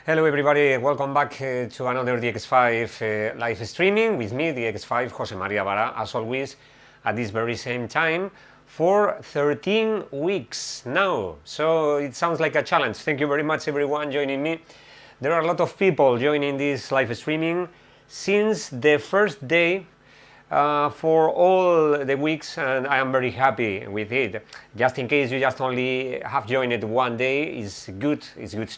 Hello everybody, welcome back to another DX5 live streaming with me, DX5, Jose Maria Vara, as always, at this very same time, for 13 weeks now. So it sounds like a challenge. Thank you very much everyone joining me. There are a lot of people joining this live streaming since the first day for all the weeks, and I am very happy with it. Just in case you just only have joined it one day, it's good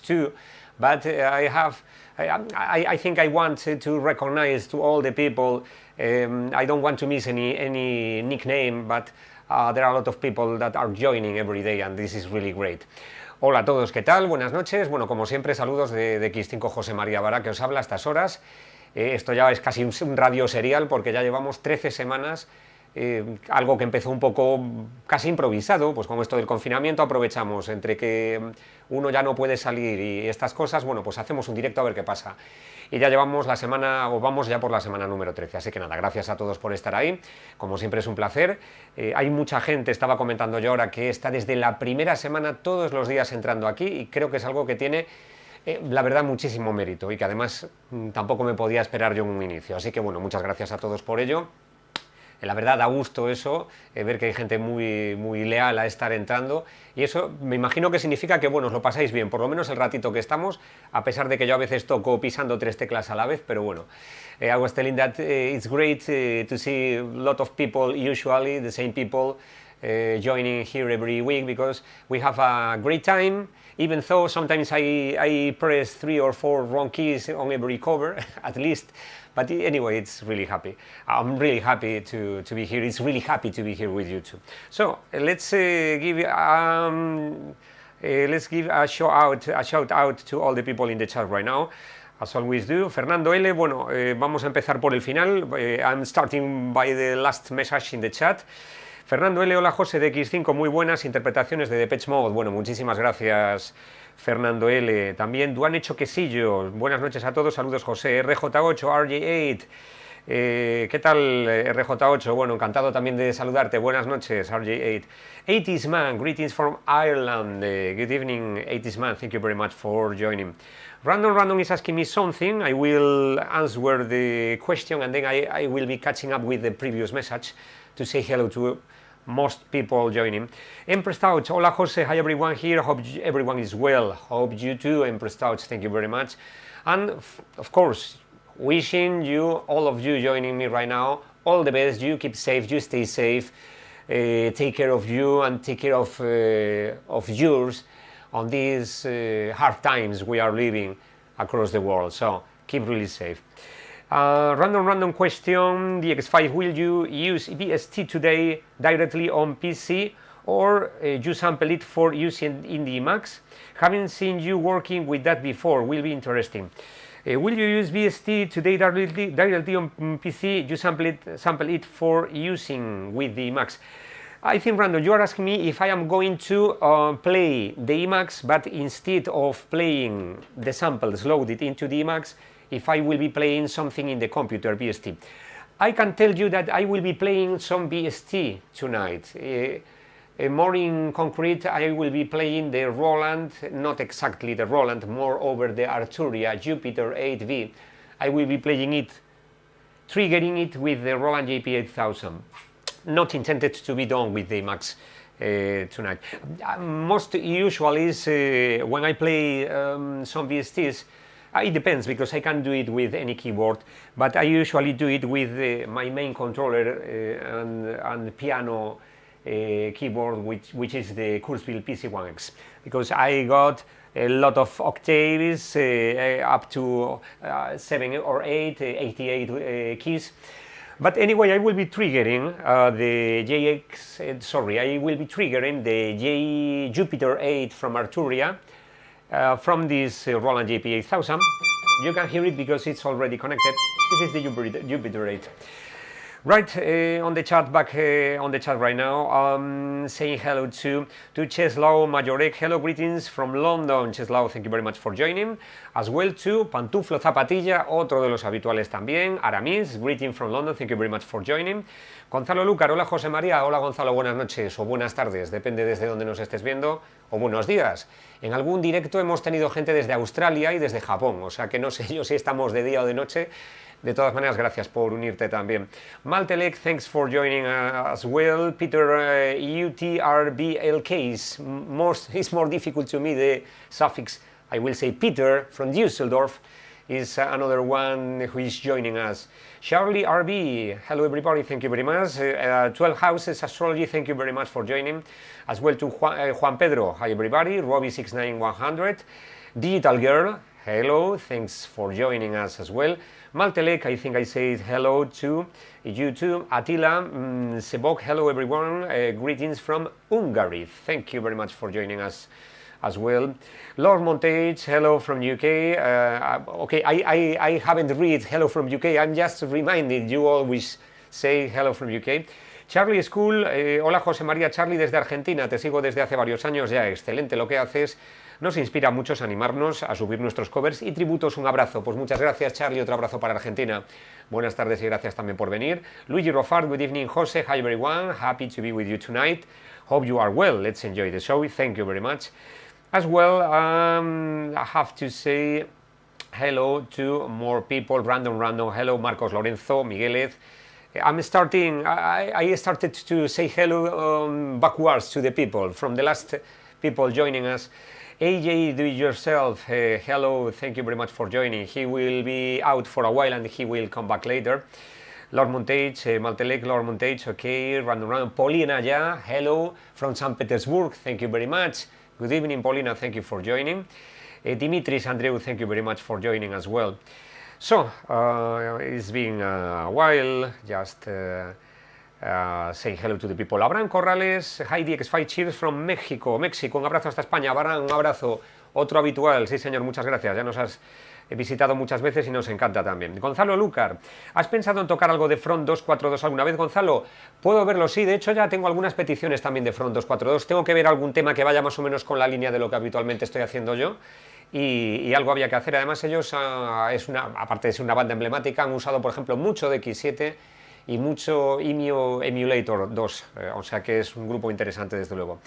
too. But I think I want to recognize to all the people. I don't want to miss any nickname, but there are a lot of people that are joining every day, and this is really great. Hola a todos, ¿qué tal? Buenas noches. Bueno, como siempre, saludos de DX5 José María Vara, que os habla a estas horas. Esto ya es casi un radio serial, porque ya llevamos 13 semanas. Algo que empezó un poco casi improvisado, pues con esto del confinamiento aprovechamos entre que uno ya no puede salir y estas cosas, bueno, pues hacemos un directo a ver qué pasa. Y ya llevamos la semana, o vamos ya por la semana número 13, así que nada, gracias a todos por estar ahí, como siempre es un placer. Hay mucha gente, estaba comentando yo ahora, que está desde la primera semana todos los días entrando aquí, y creo que es algo que tiene, la verdad, muchísimo mérito, y que además tampoco me podía esperar yo en un inicio, así que bueno, muchas gracias a todos por ello. La verdad da gusto eso, ver que hay gente muy leal a estar entrando, y eso me imagino que significa que bueno, os lo pasáis bien, por lo menos el ratito que estamos, a pesar de que yo a veces toco pisando 3 teclas a la vez, pero bueno. I was telling that it's great to see a lot of people, usually the same people, joining here every week, because we have a great time, even though sometimes I press 3 or 4 wrong keys on every cover, at least. But anyway, it's really happy. I'm really happy to be here. It's really happy to be here with you too. So let's give a shout out to all the people in the chat right now, as always do. Fernando L. Bueno, vamos a empezar por el final. I'm starting by the last message in the chat. Fernando L. Hola José de X5, muy buenas interpretaciones de Depeche Mode. Bueno, muchísimas gracias. Fernando L. También Duan Hecho Quesillo, buenas noches a todos, saludos José. RJ8, RJ8, ¿qué tal RJ8? Bueno, encantado también de saludarte, buenas noches RJ8. 80s Man, greetings from Ireland, good evening 80s Man, thank you very much for joining. Random is asking me something, I will answer the question and then I will be catching up with the previous message to say hello to most people joining. Empress Touch, hola Jose, hi everyone here, hope everyone is well, hope you too, Empress Touch, thank you very much. And of course, wishing you, all of you joining me right now, all the best, you keep safe, you stay safe, take care of you and take care of yours on these hard times we are living across the world, so keep really safe. Random question, DX5, will you use VST today directly on PC or you sample it for using in the Emacs? Haven't seen you working with that before, will be interesting. Will you use VST today directly on PC, you sample it for using with the Emacs? I think, Random, you are asking me if I am going to play the Emacs, but instead of playing the samples loaded into the Emacs, if I will be playing something in the computer, VST. I can tell you that I will be playing some VST tonight. More in concrete, I will be playing the Roland, not exactly the Roland, more over the Arturia Jupiter 8V. I will be playing it, triggering it with the Roland JP8000. Not intended to be done with the Emacs tonight. Most usual is when I play some VSTs, it depends, because I can do it with any keyboard, but I usually do it with my main controller and piano keyboard, which is the Kurzweil PC1X, because I got a lot of octaves, up to 7 or 8, 88 keys. But anyway, I will be triggering I will be triggering the Jupiter 8 from Arturia, from this Roland JP8000. You can hear it because it's already connected. This is the Jupiter 8. Right, on the chat, back on the chat right now, saying hello to Czeslau Majorek. Hello, greetings from London. Czeslau, thank you very much for joining. As well to Pantuflo Zapatilla, otro de los habituales también. Aramis, greeting from London, thank you very much for joining. Gonzalo Lucar, hola José María, hola Gonzalo, buenas noches o buenas tardes, depende desde donde nos estés viendo, o buenos días. En algún directo hemos tenido gente desde Australia y desde Japón, o sea que no sé yo si estamos de día o de noche. De todas maneras, gracias por unirte también. Maltelek, thanks for joining as well. Peter, UTRBLK is more difficult to me, the suffix, I will say Peter from Düsseldorf is another one who is joining us. Charlie RB, hello everybody, thank you very much. 12 Houses Astrology, thank you very much for joining. As well to Juan Pedro, hi everybody. Robbie69100. Digital Girl, hello, thanks for joining us as well. Maltelek, I think I said hello to you too. Attila, Sebok, hello everyone. Greetings from Hungary. Thank you very much for joining us as well. Lord Montage, hello from UK. Okay, I haven't read hello from UK. I'm just reminding you always say hello from UK. Charlie School, hola José María, Charlie desde Argentina, te sigo desde hace varios años ya, excelente lo que haces. Nos inspira a muchos a animarnos a subir nuestros covers y tributos. Un abrazo. Pues muchas gracias, Charlie. Otro abrazo para Argentina. Buenas tardes y gracias también por venir. Luigi Rofart, good evening, Jose. Hi, everyone. Happy to be with you tonight. Hope you are well. Let's enjoy the show. Thank you very much. As well, I have to say hello to more people. Random. Hello, Marcos Lorenzo, Miguelez. I started to say hello backwards to the people, from the last people joining us. AJ, do it yourself, hello, thank you very much for joining. He will be out for a while and he will come back later. Lord Montage, Maltelek, Lord Montage, okay, random. Paulina, yeah, hello, from St. Petersburg, thank you very much. Good evening, Paulina, thank you for joining. Dimitris, Andreu, thank you very much for joining as well. So, it's been a while, just saying hello to the people. Abraham Corrales, hi DX5, cheers from México, un abrazo hasta España. Abraham, un abrazo, otro habitual, sí señor, muchas gracias, ya nos has visitado muchas veces y nos encanta también. Gonzalo Lucar, ¿has pensado en tocar algo de Front 242 alguna vez, Gonzalo? Puedo verlo, sí, de hecho ya tengo algunas peticiones también de Front 242, tengo que ver algún tema que vaya más o menos con la línea de lo que habitualmente estoy haciendo yo. Y algo había que hacer. Además ellos, aparte de ser una banda emblemática, han usado por ejemplo mucho DX7 y mucho Emulator 2, o sea que es un grupo interesante desde luego.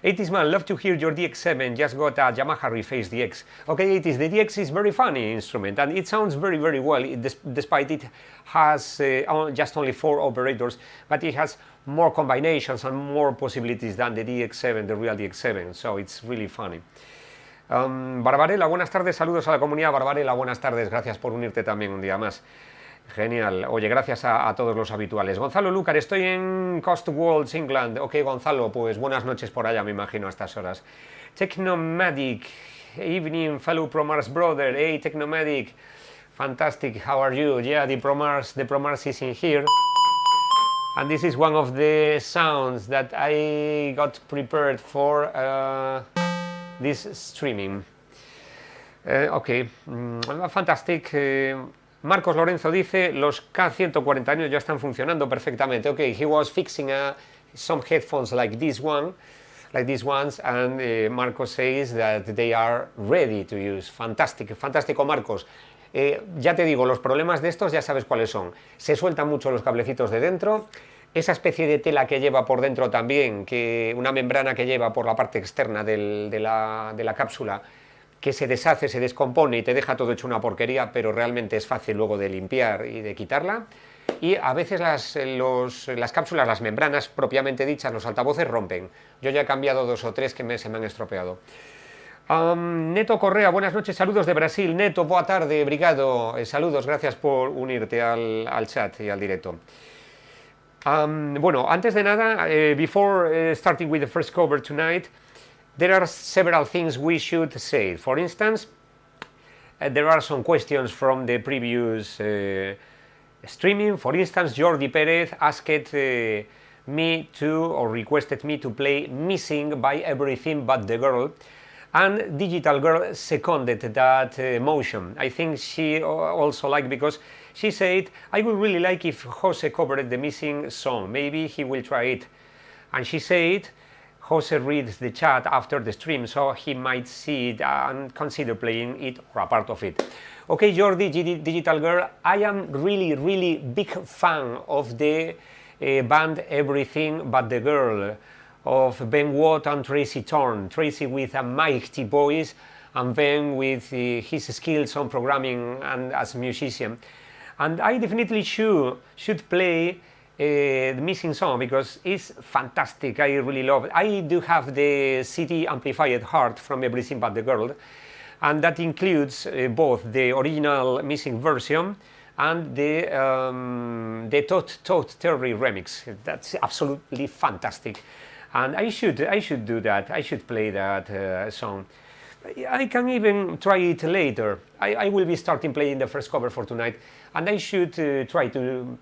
80s man, love to hear your DX7, just got a Yamaha Reface DX. Okay, 80s, the DX is very funny instrument and it sounds very well, despite it has just only 4 operators, but it has more combinations and more possibilities than the DX7, the real DX7, so it's really funny. Barbarella, buenas tardes, saludos a la comunidad. Barbarella, buenas tardes, gracias por unirte también un día más. Genial, oye, gracias a todos los habituales. Gonzalo Lucar, estoy en Cotswolds, England. Ok, Gonzalo, pues buenas noches por allá, me imagino, a estas horas. Technomadic, evening, fellow Promars brother. Hey, Technomadic, fantastic, how are you? Yeah, the Promars is in here. And this is one of the sounds that I got prepared for this streaming. Ok, fantastic. Marcos Lorenzo dice, los K140 años ya están funcionando perfectamente. Ok, he was fixing some headphones like these ones, and Marcos says that they are ready to use. Fantástico Marcos. Ya te digo, los problemas de estos ya sabes cuáles son. Se sueltan mucho los cablecitos de dentro, esa especie de tela que lleva por dentro también, una membrana que lleva por la parte externa de la cápsula, que se deshace, se descompone y te deja todo hecho una porquería, pero realmente es fácil luego de limpiar y de quitarla. Y a veces las cápsulas, las membranas propiamente dichas, los altavoces rompen. Yo ya he cambiado 2 o 3 que se me han estropeado. Neto Correa, buenas noches, saludos de Brasil. Neto, boa tarde, obrigado. Saludos, gracias por unirte al chat y al directo. Bueno, antes de nada, before starting with the first cover tonight, there are several things we should say. For instance, there are some questions from the previous streaming. For instance, Jordi Perez asked me to, or requested me to play Missing by Everything But the Girl. And Digital Girl seconded that motion. I think she also liked, because she said, I would really like if Jose covered the missing song, maybe he will try it. And she said, Jose reads the chat after the stream, so he might see it and consider playing it or a part of it. Okay, Jordi, Digital Girl, I am really big fan of the band Everything But the Girl, of Ben Watt and Tracy Thorn. Tracy with a mighty voice, and Ben with his skills on programming and as a musician. And I definitely should play the missing song, because it's fantastic. I really love it. I do have the CD amplified Heart from Everything But the Girl, and that includes both the original missing version and the Todd Terry remix. That's absolutely fantastic. And I should do that. I should play that song. I can even try it later. I will be starting playing the first cover for tonight, and I should try to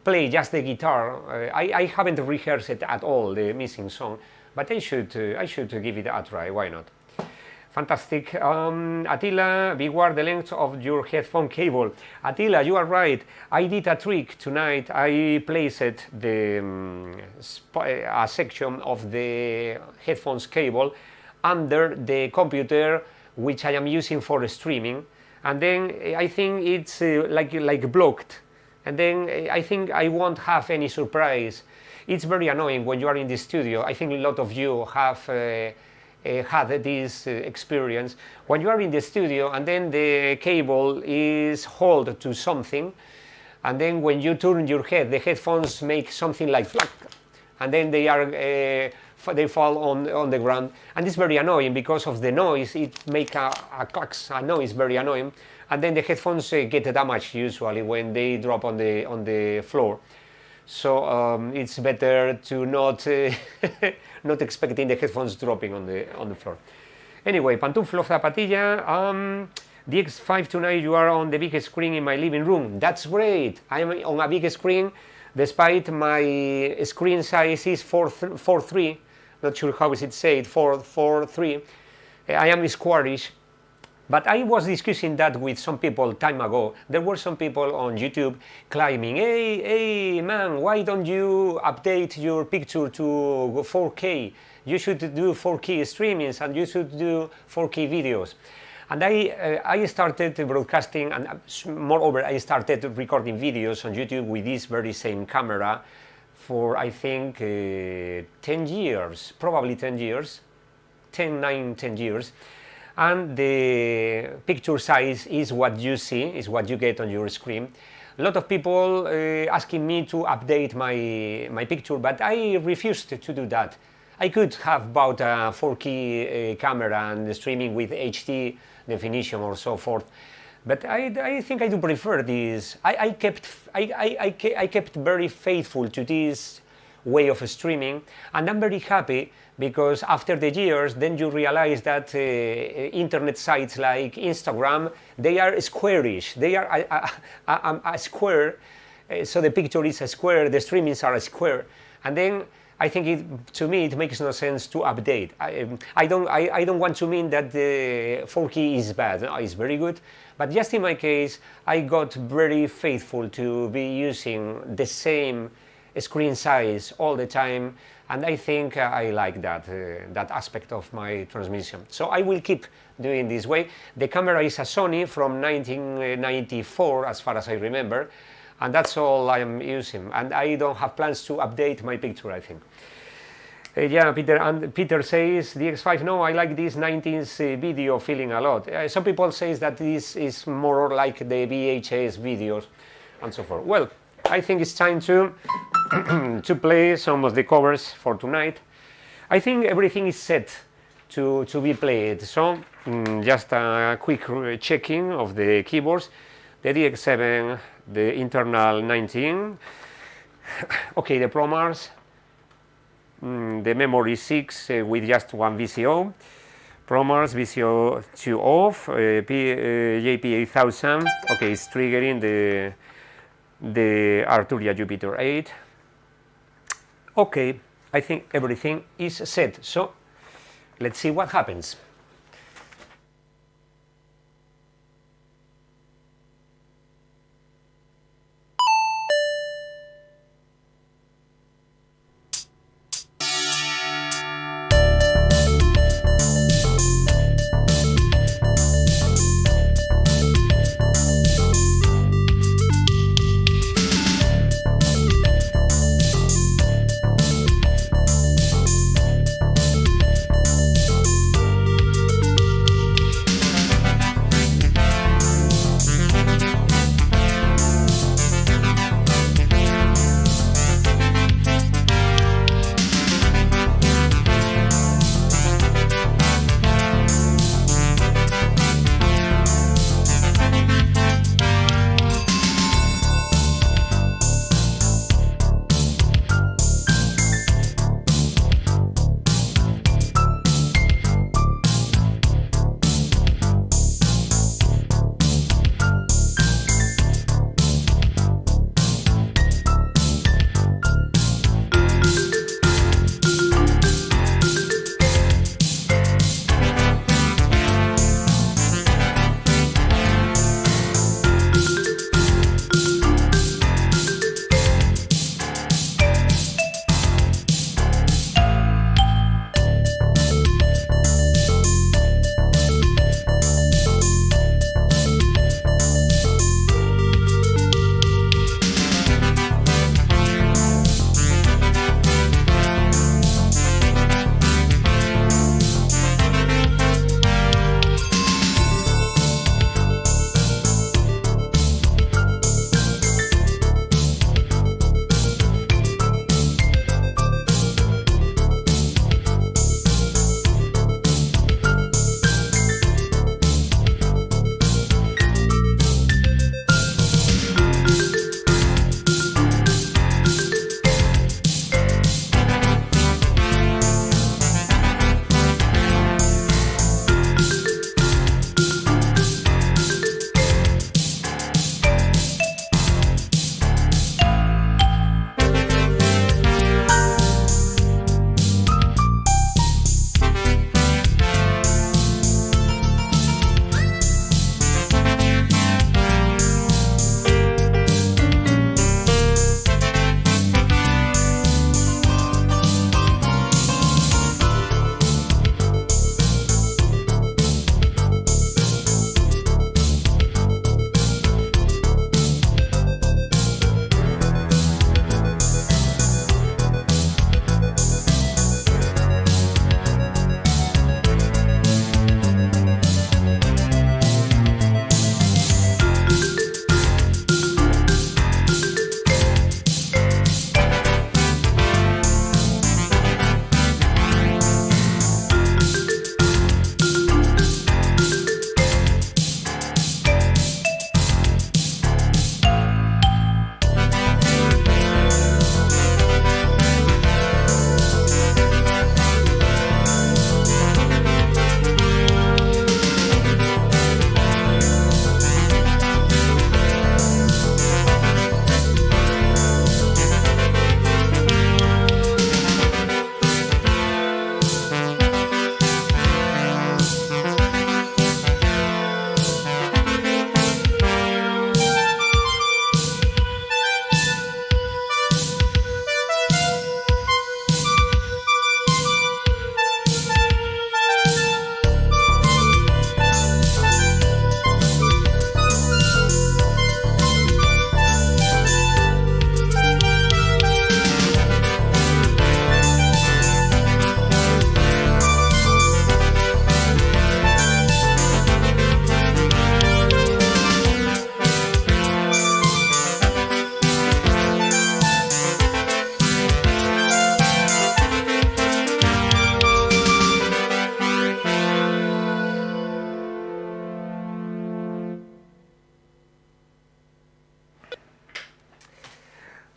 play just the guitar. I haven't rehearsed it at all, the missing song, but I should give it a try. Why not? Fantastic. Attila, beware the length of your headphone cable. Attila, you are right. I did a trick tonight. I placed a section of the headphones cable under the computer which I am using for streaming, and then I think it's like blocked, and then I think I won't have any surprise. It's very annoying when you are in the studio. I think a lot of you have had this experience when you are in the studio and then the cable is held to something, and then when you turn your head, the headphones make something like flack, and then they fall on the ground, and it's very annoying because of the noise. It makes a noise, very annoying, and then the headphones get damaged usually when they drop on the floor. So it's better to not not expecting the headphones dropping on the floor. Anyway, Pantuflo Zapatilla, DX5 tonight. You are on the big screen in my living room. That's great. I am on a big screen, despite my screen size is 4:3. Not sure how is it said, 4:3. I am squarish. But I was discussing that with some people time ago. There were some people on YouTube claiming, hey man, why don't you update your picture to 4K? You should do 4K streamings and you should do 4K videos. And I started broadcasting, and moreover I started recording videos on YouTube with this very same camera for I think 10 years, probably 10 years, 10 years. And the picture size is what you see, is what you get on your screen. A lot of people asking me to update my picture, but I refused to do that. I could have bought a 4K camera and streaming with HD definition or so forth, but I think I do prefer this. I kept very faithful to this way of streaming, and I'm very happy, because after the years then you realize that internet sites like Instagram, they are squarish, they are a square, so the picture is a square, the streamings are a square, and then I think to me it makes no sense to update. I don't want to mean that the 4K is bad. No, it's very good, but just in my case I got very faithful to be using the same screen size all the time, and I think I like that aspect of my transmission. So I will keep doing this way. The camera is a Sony from 1994 as far as I remember, and that's all I am using, and I don't have plans to update my picture, I think. Yeah, Peter says, DX5, no, I like this 90s video feeling a lot. Some people say that this is more like the VHS videos and so forth. Well, I think it's time to to play some of the covers for tonight. I think everything is set to be played, so just a quick checking of the keyboards. The DX7, the internal 19, okay, the ProMars, the memory 6 with just one VCO, ProMars VCO 2 off, JP8000, okay, it's triggering the Arturia Jupiter 8. Okay, I think everything is set, so let's see what happens.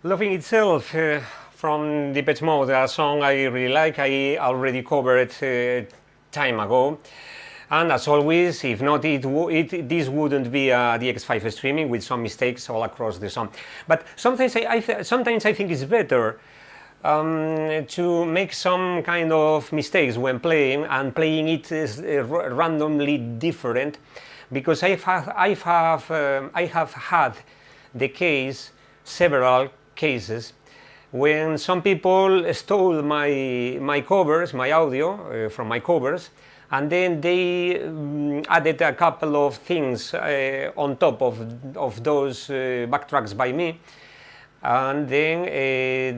Loving Itself from Depeche Mode, a song I really like. I already covered time ago. And as always, if not, this wouldn't be a DX5 streaming with some mistakes all across the song. But sometimes I think it's better to make some kind of mistakes when playing, and playing it is randomly different, because I have had the case, several cases, when some people stole my covers, my audio from my covers, and then they added a couple of things on top of those backtracks by me, and then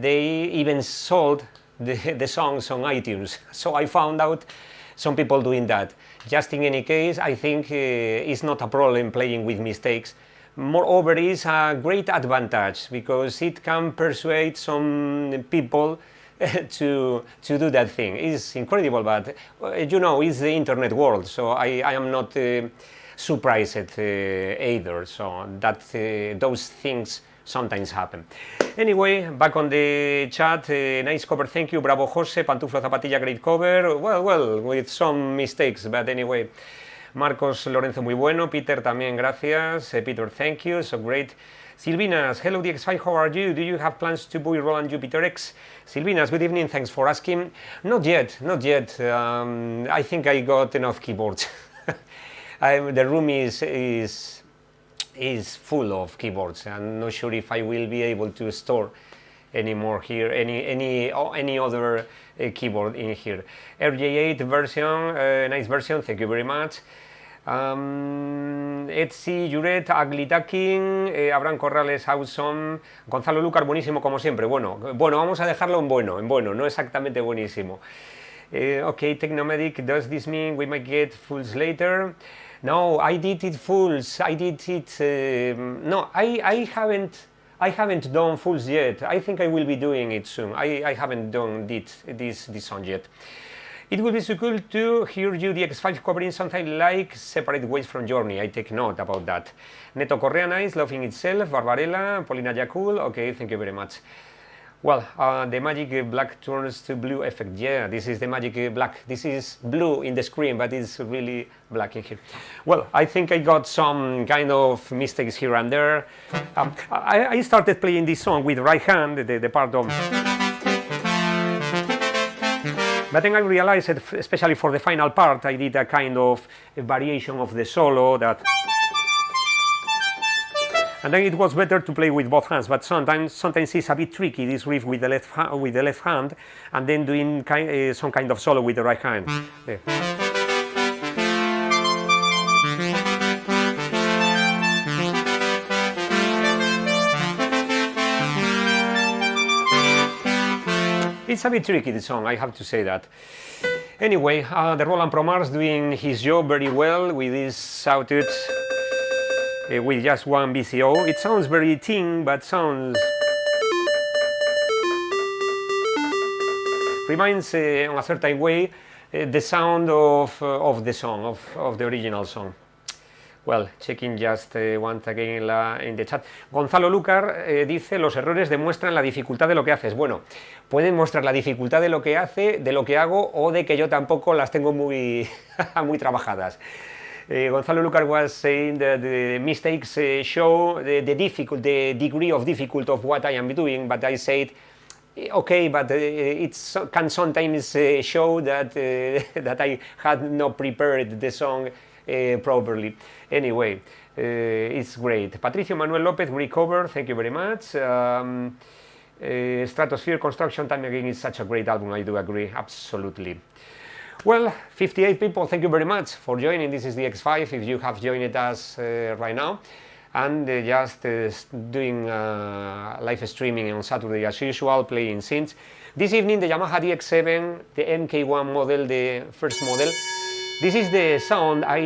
they even sold the songs on iTunes. So I found out some people doing that. Just in any case, I think it's not a problem playing with mistakes. Moreover, it's a great advantage because it can persuade some people to do that thing. It's incredible, but you know, it's the internet world, so I am not surprised either, so that those things sometimes happen. Anyway, back on the chat, nice cover, thank you, bravo Jose, Pantuflo Zapatilla, great cover, well, with some mistakes, but anyway. Marcos Lorenzo, muy bueno. Peter, también gracias. Peter, thank you, so great. Silvinas, hello DX5, how are you? Do you have plans to buy Roland Jupiter X? Silvinas, good evening, thanks for asking. Not yet. I think I got enough keyboards. The room is full of keyboards. I'm not sure if I will be able to store any more here, any other keyboard in here. RJ8 version, nice version, thank you very much. Etsy, Juret, Ugly Ducking, Abraham Corrales, Awesome, Gonzalo Lucar, buenísimo como siempre. Bueno, vamos a dejarlo en bueno, no exactamente buenísimo. Okay, Technomedic, does this mean we might get fulls later? No, I did it fulls. I did it. No, I haven't done fulls yet. I think I will be doing it soon. I haven't done this song yet. It would be so cool to hear you DX5 covering something like Separate Ways from Journey. I take note about that. Neto Correa, nice, Loving Itself, Barbarella, Paulina Yakul, okay, thank you very much. Well, the magic black turns to blue effect. Yeah, this is the magic black. This is blue in the screen, but it's really black in here. Well, I think I got some kind of mistakes here and there. I started playing this song with the right hand, the part of... But then I realized that, especially for the final part, I did a kind of a variation of the solo that... And then it was better to play with both hands, but sometimes it's a bit tricky, this riff with the left hand, and then doing some kind of solo with the right hand. There. It's a bit tricky, the song, I have to say that. Anyway, the Roland Pro Mars doing his job very well with this sawtooth. With just one VCO. It sounds very thin, but sounds... reminds, in a certain way, the sound of the song, of the original song. Well, checking just once again in the chat. Gonzalo Lucar dice, los errores demuestran la dificultad de lo que haces. Bueno, pueden mostrar la dificultad de lo que hace, de lo que hago, o de que yo tampoco las tengo muy, muy trabajadas. Gonzalo Lucar was saying that the mistakes show the degree of difficulty of what I am doing, but I said, okay, but it can sometimes show that that I had not prepared the song properly. Anyway, it's great. Patricio Manuel Lopez, great cover, thank you very much. Stratosphere Construction Time Again is such a great album, I do agree, absolutely. Well, 58 people, thank you very much for joining. This is DX5, if you have joined us right now. And just doing live streaming on Saturday as usual, playing synths. This evening, the Yamaha DX7, the MK1 model, the first model. This is the sound I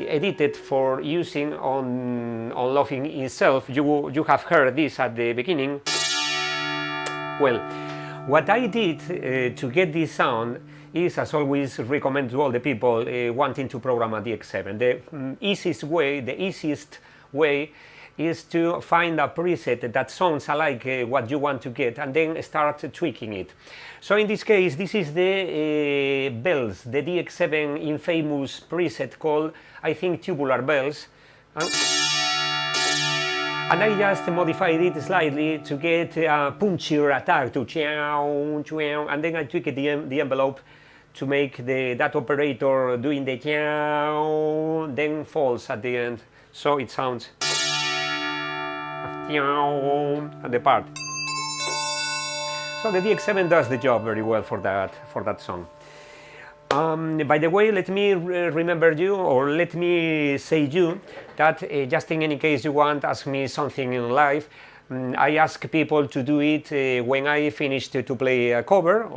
edited for using on Loving Itself. You have heard this at the beginning. Well, what I did to get this sound is, as always, recommend to all the people wanting to program a DX7. The easiest way is to find a preset that sounds like what you want to get and then start tweaking it. So in this case, this is the bells, the DX7 infamous preset called, I think, tubular bells. And I just modified it slightly to get a punchier attack, to chow, chow, and then I tweaked the envelope to make that operator doing the chow, then falls at the end, so it sounds at the part. So the DX7 does the job very well for that song. By the way, let me remember you, or let me say you, that just in any case you want ask me something in live, I ask people to do it when I finish to play a cover.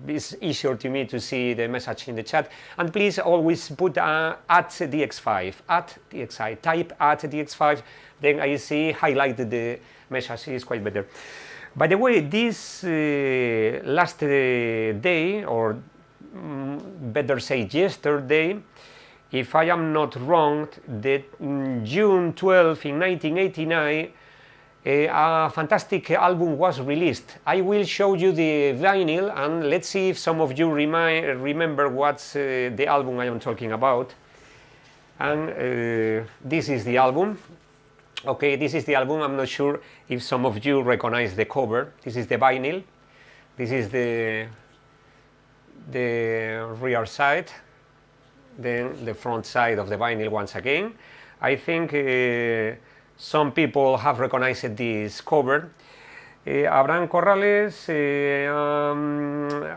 It's easier to me to see the message in the chat. And please always put at DX5, type at DX5, then I see highlighted the message, is quite better. By the way, this last day, or better say yesterday, if I am not wrong, the June 12 in 1989, a fantastic album was released. I will show you the vinyl and let's see if some of you remember what's the album I am talking about. And this is the album. Okay, this is the album. I'm not sure if some of you recognize the cover. This is the vinyl. This is the rear side, then the front side of the vinyl once again. I think some people have recognized this cover. Abraham Corrales,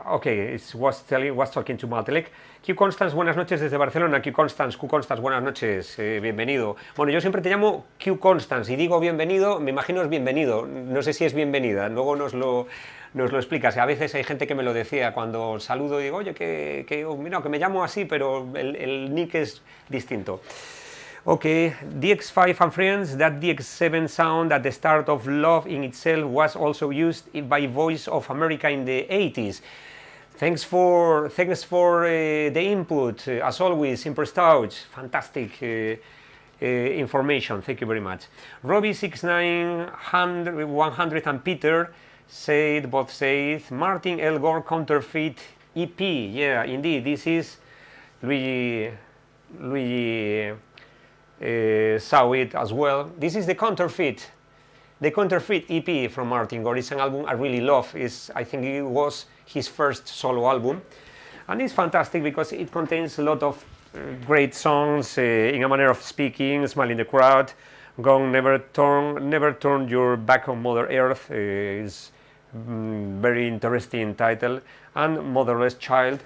okay, was talking to Maltelec. Q Constance, buenas noches desde Barcelona. Q Constance, buenas noches, bienvenido. Bueno, yo siempre te llamo Q Constance y digo bienvenido, me imagino es bienvenido, no sé si es bienvenida, luego nos lo explicas. A veces hay gente que me lo decía cuando saludo y digo, oye, mira, que me llamo así, pero el nick es distinto. Okay, DX5 and friends, that DX7 sound at the start of Love in Itself was also used by Voice of America in the 80s. Thanks for the input, as always, Simper Stouch, fantastic information, thank you very much. Robbie69100 and Peter both said, Martin Elgore Counterfeit EP, yeah, indeed, this is Luigi saw it as well. This is the Counterfeit EP from Martin Gore. It's an album I really love. I think it was his first solo album, and it's fantastic because it contains a lot of great songs, In a Manner of Speaking, Smile in the Crowd, Gone, Never Turn Your Back on Mother Earth is very interesting title, and Motherless Child,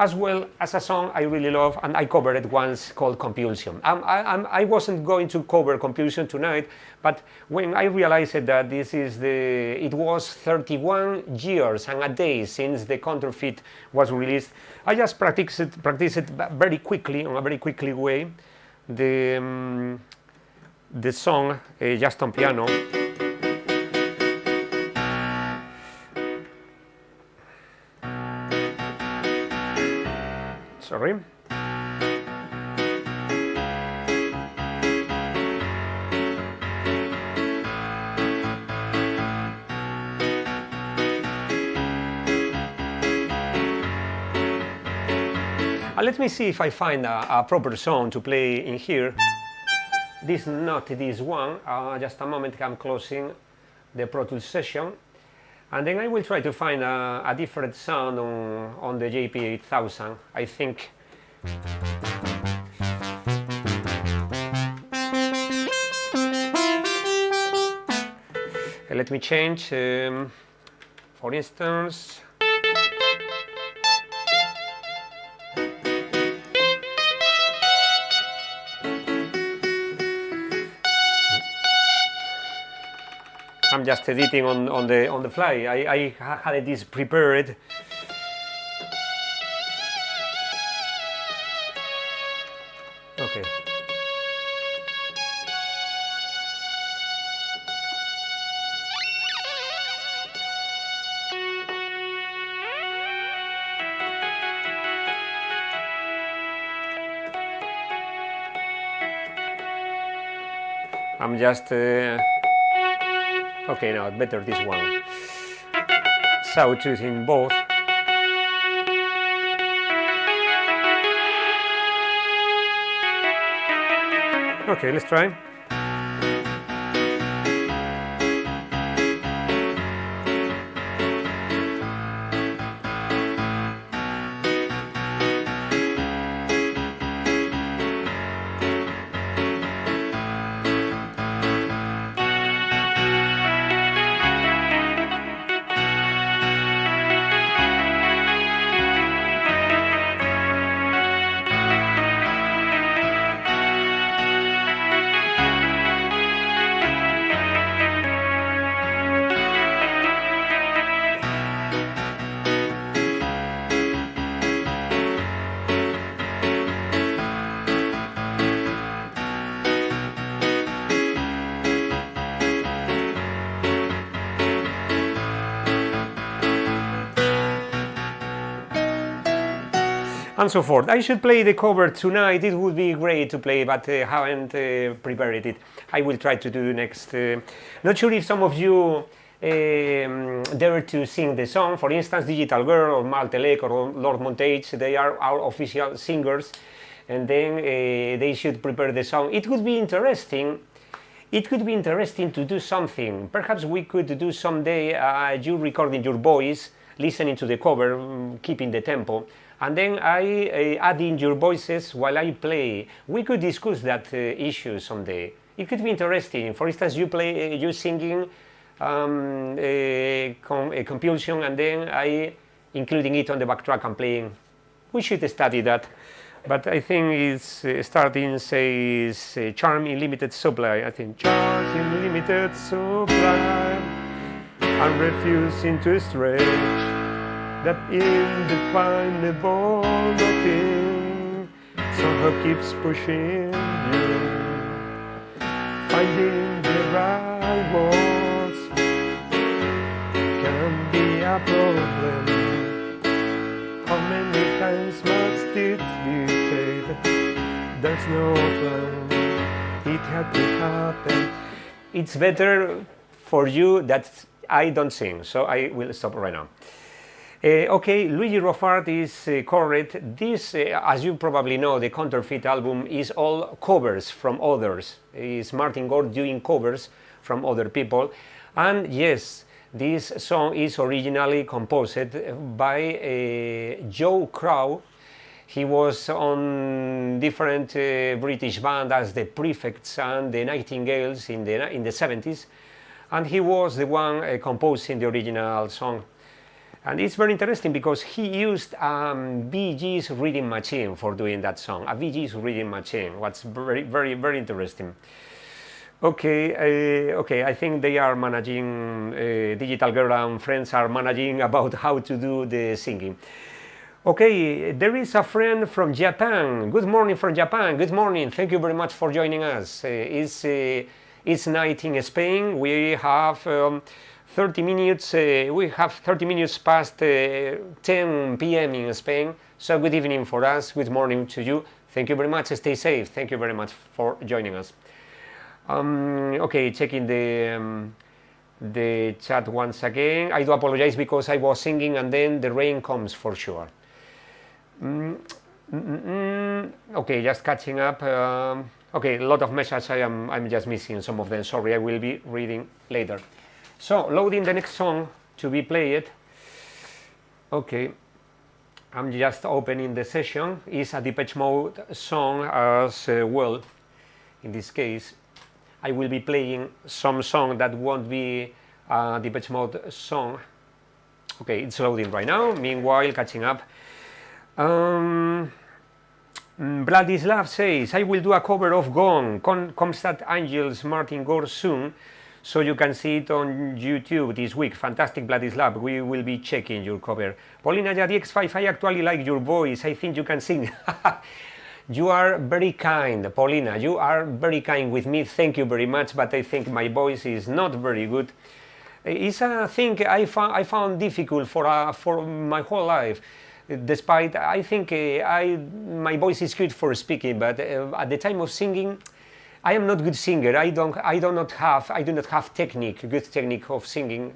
as well as a song I really love and I covered it once called Compulsion. I wasn't going to cover Compulsion tonight, but when I realized that it was 31 years and a day since the Counterfeit was released, I just practiced it very quickly, in a very quickly way, the song just on piano. Sorry. Let me see if I find a proper song to play in here. Not this one. Just a moment, I'm closing the Pro Tools session. And then I will try to find a different sound on the JP8000, I think. Let me change, for instance. I'm just editing on the fly. I had this prepared. Okay. I'm just... okay, no, better this one. Sawtooth in both. Okay, let's try. And so forth. I should play the cover tonight. It would be great to play, but haven't prepared it. I will try to do next. Not sure if some of you dare to sing the song. For instance, Digital Girl or Maltelec or Lord Montage, they are our official singers, and then they should prepare the song. It could be interesting. It could be interesting to do something. Perhaps we could do someday you recording your voice, listening to the cover, keeping the tempo, and then I add in your voices while I play. We could discuss that issue someday. It could be interesting. For instance, you singing a compulsion, and then I including it on the backtrack and playing. We should study that. But I think it's starting says charm in limited supply. I think charm in limited supply. I'm refusing to stretch that indefinable nothing somehow keeps pushing you, finding the right words can be a problem. How many times must it be said there's no plan, it had to happen? It's better for you that I don't sing, so I will stop right now. Okay, Luigi Roffard is correct. This, as you probably know, the Counterfeit album is all covers from others. It's Martin Gore doing covers from other people. And yes, this song is originally composed by Joe Crow. He was on different British bands as the Prefects and the Nightingales in the 70s. And he was the one composing the original song. And it's very interesting because he used Bee Gees reading machine for doing that song. A Bee Gees reading machine. What's very, very, very interesting. Okay, okay. I think they are managing. Digital Girl and friends are managing about how to do the singing. Okay, there is a friend from Japan. Good morning from Japan. Good morning. Thank you very much for joining us. It's night in Spain. We have 30 minutes. We have 30 minutes past 10 p.m. in Spain. So good evening for us. Good morning to you. Thank you very much. Stay safe. Thank you very much for joining us. Okay, checking the chat once again. I do apologize because I was singing and then the rain comes for sure. Okay, just catching up. Okay, a lot of messages. I'm just missing some of them. Sorry, I will be reading later. So, loading the next song to be played. Okay, I'm just opening the session. It's a Depeche Mode song as well. In this case, I will be playing some song that won't be a Depeche Mode song. Okay, it's loading right now. Meanwhile, catching up. Vladislav says, I will do a cover of Gone, Comstat Angels, Martin Gore soon, so you can see it on YouTube this week. Fantastic, Vladislav. We will be checking your cover. Paulina, DX5, I actually like your voice. I think you can sing. You are very kind, Paulina. You are very kind with me. Thank you very much, but I think my voice is not very good. It's a thing I found difficult for my whole life. Despite, I think my voice is good for speaking, but at the time of singing, I am not good singer. I do not have good technique of singing.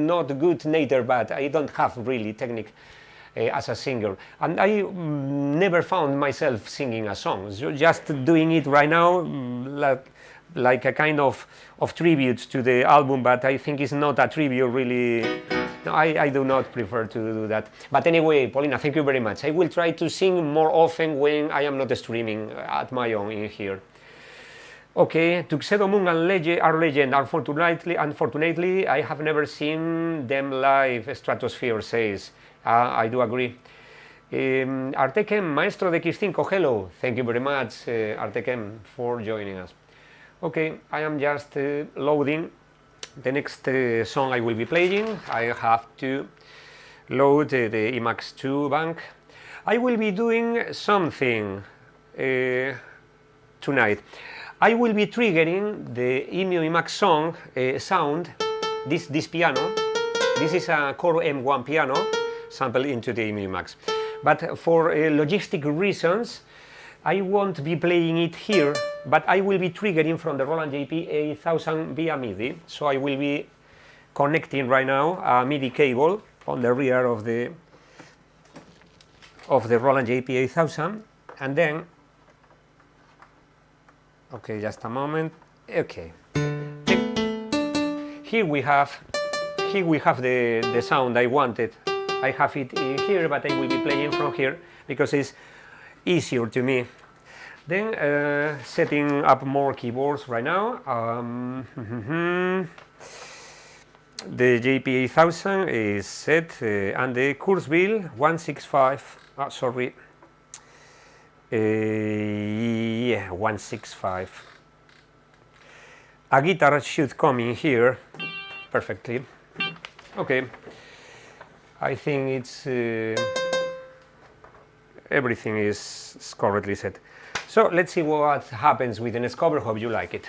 Not good neither, but I don't have really technique as a singer. And I never found myself singing a song. So just doing it right now, like a kind of tribute to the album, but I think it's not a tribute really. No, I do not prefer to do that. But anyway, Paulina, thank you very much. I will try to sing more often when I am not streaming at my own in here. Okay, Tuxedo Moon and are legend. Unfortunately, I have never seen them live, Stratosphere says. I do agree. Artekem, Maestro de X5, hello. Thank you very much, Artekem, for joining us. Okay, I am just loading the next song I will be playing. I have to load the Emax 2 bank. I will be doing something tonight. I will be triggering the Emax song sound, this piano. This is a Core M1 piano sampled into the Emax. But for logistic reasons, I won't be playing it here, but I will be triggering from the Roland JP8000 via MIDI. So I will be connecting right now a MIDI cable on the rear of the Roland JP8000, and then, okay, just a moment. Okay, here we have the sound I wanted. I have it in here, but I will be playing from here because it's easier to me. Then setting up more keyboards right now. The JP8000 is set, and the Kurzweil 165. Sorry. Yeah, 165. A guitar should come in here perfectly. Okay. I think it's everything is correctly set. So let's see what happens with the next cover. Hope you like it.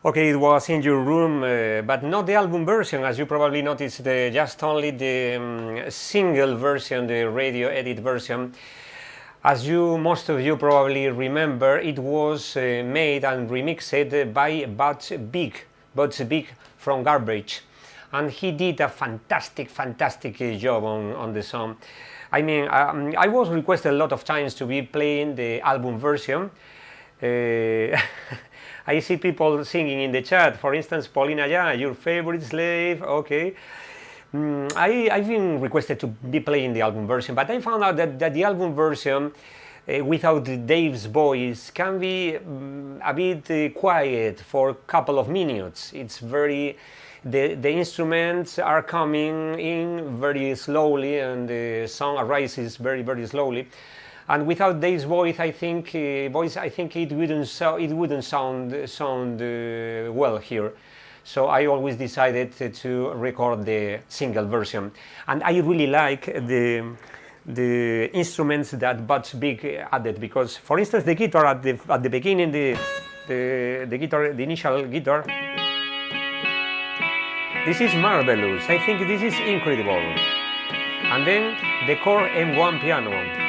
Okay, it was in your room, but not the album version, as you probably noticed, just only the single version, the radio edit version. As most of you probably remember, it was made and remixed by Butch Big from Garbage, and he did a fantastic job on the song. I mean, I was requested a lot of times to be playing the album version. I see people singing in the chat, for instance, Paulina, yeah, your favorite slave, okay. I've been requested to be playing the album version, but I found out that the album version without Dave's voice can be a bit quiet for a couple of minutes. It's very, the instruments are coming in very slowly and the song arises very slowly. And without Dave's voice, I think it wouldn't sound well here. So I always decided to record the single version, and I really like the instruments that Butch Big added, because, for instance, the guitar at the beginning, the guitar, the initial guitar, this is marvelous. I think this is incredible. And then the core M1 piano.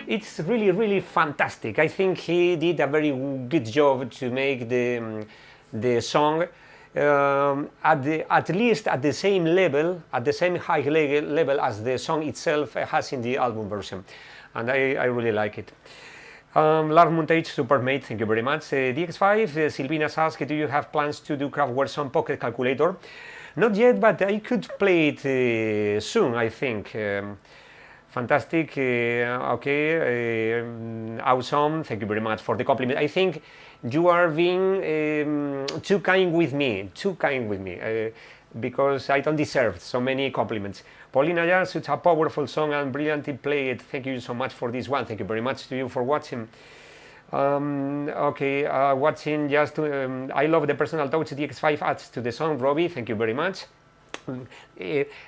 It's really fantastic. I think he did a very good job to make the song at least at the same level, at the same high level as the song itself has in the album version, and I really like it. Lars Montage, Supermate, thank you very much. DX5, Silvina's asked, do you have plans to do Kraftwerk's on Pocket Calculator? Not yet, but I could play it soon, I think. Fantastic, okay, awesome, thank you very much for the compliment. I think you are being too kind with me, because I don't deserve so many compliments. Paulina, yeah, such a powerful song and brilliantly played. Thank you so much for this one. Thank you very much to you for watching. Okay, watching just, I love the personal touch DX5 adds to the song. Robbie, thank you very much.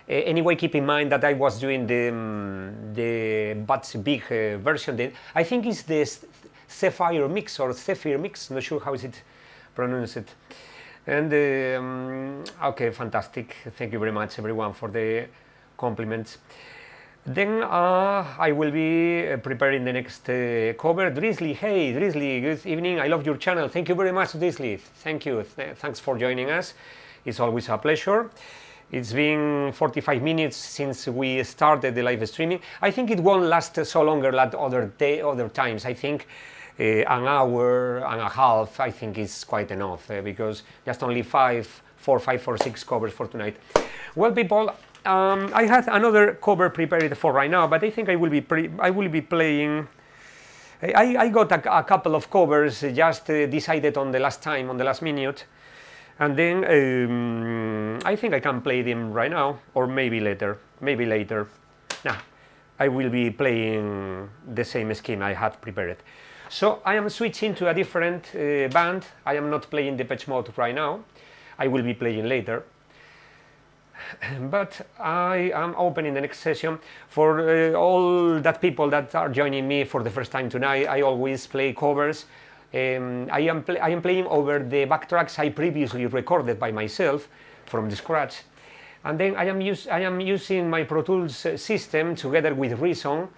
Anyway, keep in mind that I was doing the Butch Big version. I think it's the Sapphire mix or Sapphire mix. Not sure how is it pronounced. And okay, fantastic. Thank you very much, everyone, for the compliments. Then I will be preparing the next cover. Drizzly, hey Drizzly, good evening. I love your channel. Thank you very much, Drizzly. Thank you. Thanks for joining us. It's always a pleasure. It's been 45 minutes since we started the live streaming. I think it won't last so longer like other times. I think an hour and a half, I think, is quite enough because just only 5 or 6 covers for tonight. Well, people, I had another cover prepared for right now, but I think I will be playing. I got a couple of covers just decided on the last minute. And then I think I can play them right now, or maybe later. Nah, I will be playing the same scheme I had prepared. So I am switching to a different band. I am not playing Depeche Mode right now. I will be playing later. But I am opening the next session for all that people that are joining me for the first time tonight. I always play covers. I am playing over the backtracks I previously recorded by myself from the scratch, and then I am using my Pro Tools system together with Reason,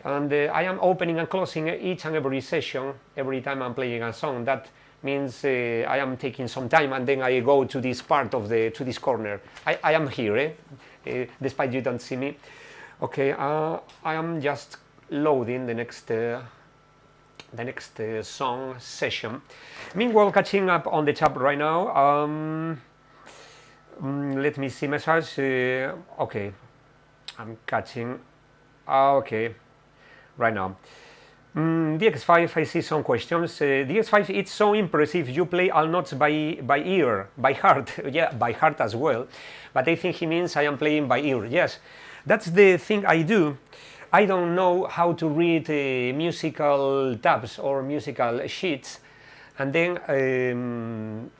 and I am opening and closing each and every session every time I'm playing a song. That means I am taking some time, and then I go to this part of to this corner. I am here, despite you don't see me. Okay, I am just loading the next song session. Meanwhile, catching up on the chat right now. Let me see message. Okay, I'm catching. Okay, right now. DX5, I see some questions. DX5, it's so impressive. You play all notes by ear, by heart. Yeah, by heart as well. But I think he means I am playing by ear. Yes, that's the thing I do. I don't know how to read musical tabs or musical sheets, and then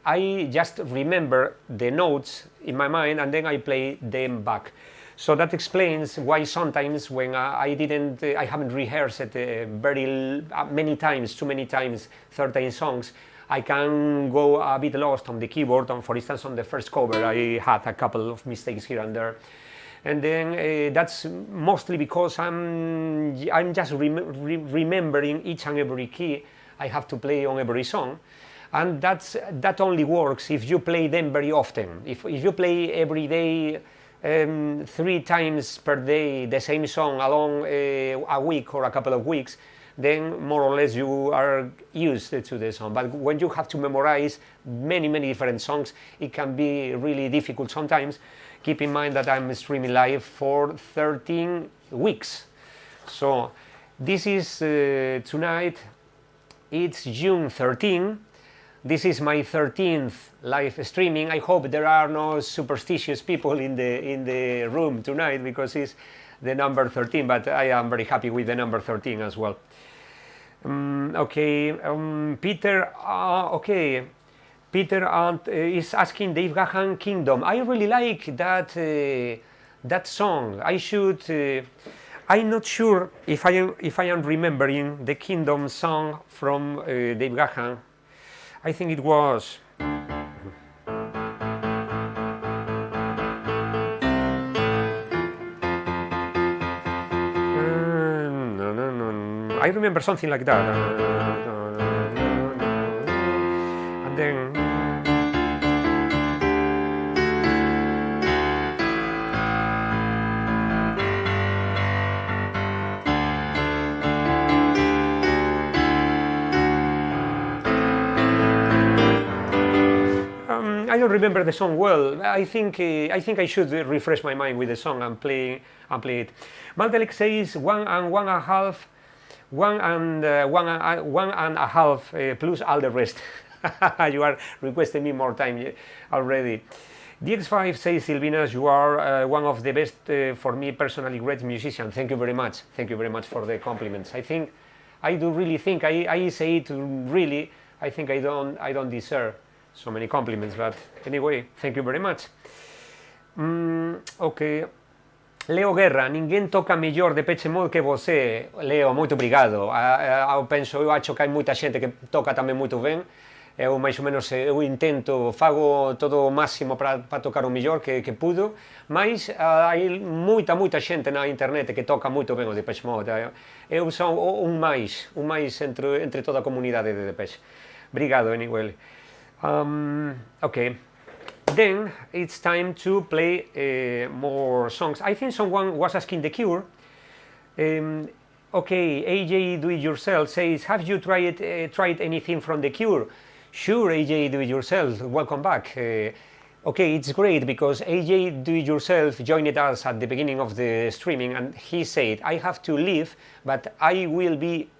I just remember the notes in my mind, and then I play them back. So that explains why sometimes when I haven't rehearsed it many times, too many times, 13 songs, I can go a bit lost on the keyboard. For instance, on the first cover, I had a couple of mistakes here and there. And then that's mostly because I'm just remembering each and every key I have to play on every song, and that only works if you play them very often. If you play every day, 3 times per day, the same song along a week or a couple of weeks, then more or less you are used to the song. But when you have to memorize many different songs, it can be really difficult sometimes. Keep in mind that I'm streaming live for 13 weeks. So this is tonight, it's June 13. This is my 13th live streaming. I hope there are no superstitious people in the room tonight, because it's the number 13, but I am very happy with the number 13 as well. Peter, okay. Peter is asking Dave Gahan Kingdom. I really like that song. I'm not sure if I am remembering the Kingdom song from Dave Gahan. I think it was. I remember something like that. And then. I don't remember the song well. I think I should refresh my mind with the song and play it. Maldelek says 1.5 plus all the rest. You are requesting me more time already. DX5 says, Silvinas, you are one of the best, for me personally, great musician. Thank you very much. Thank you very much for the compliments. I do really think, I say it really, I think I don't deserve so many compliments, but anyway, thank you very much. Ok. Leo Guerra, ninguém toca melhor Depeche Mode que você. Leo, muito obrigado. Eu acho que hai moita xente que toca tamén moito ben. Eu máis ou menos fago todo o máximo para tocar o mellor que pudo, mas hai moita xente na internet que toca moito ben o Depeche Mode. Eu son un máis entre toda a comunidade de Depeche. Obrigado, anyway. Okay, then it's time to play more songs. I think someone was asking The Cure. Okay, AJ Do It Yourself says, have you tried anything from The Cure? Sure, AJ Do It Yourself, welcome back. Okay, it's great because AJ Do It Yourself joined us at the beginning of the streaming, and he said, I have to leave, but I will be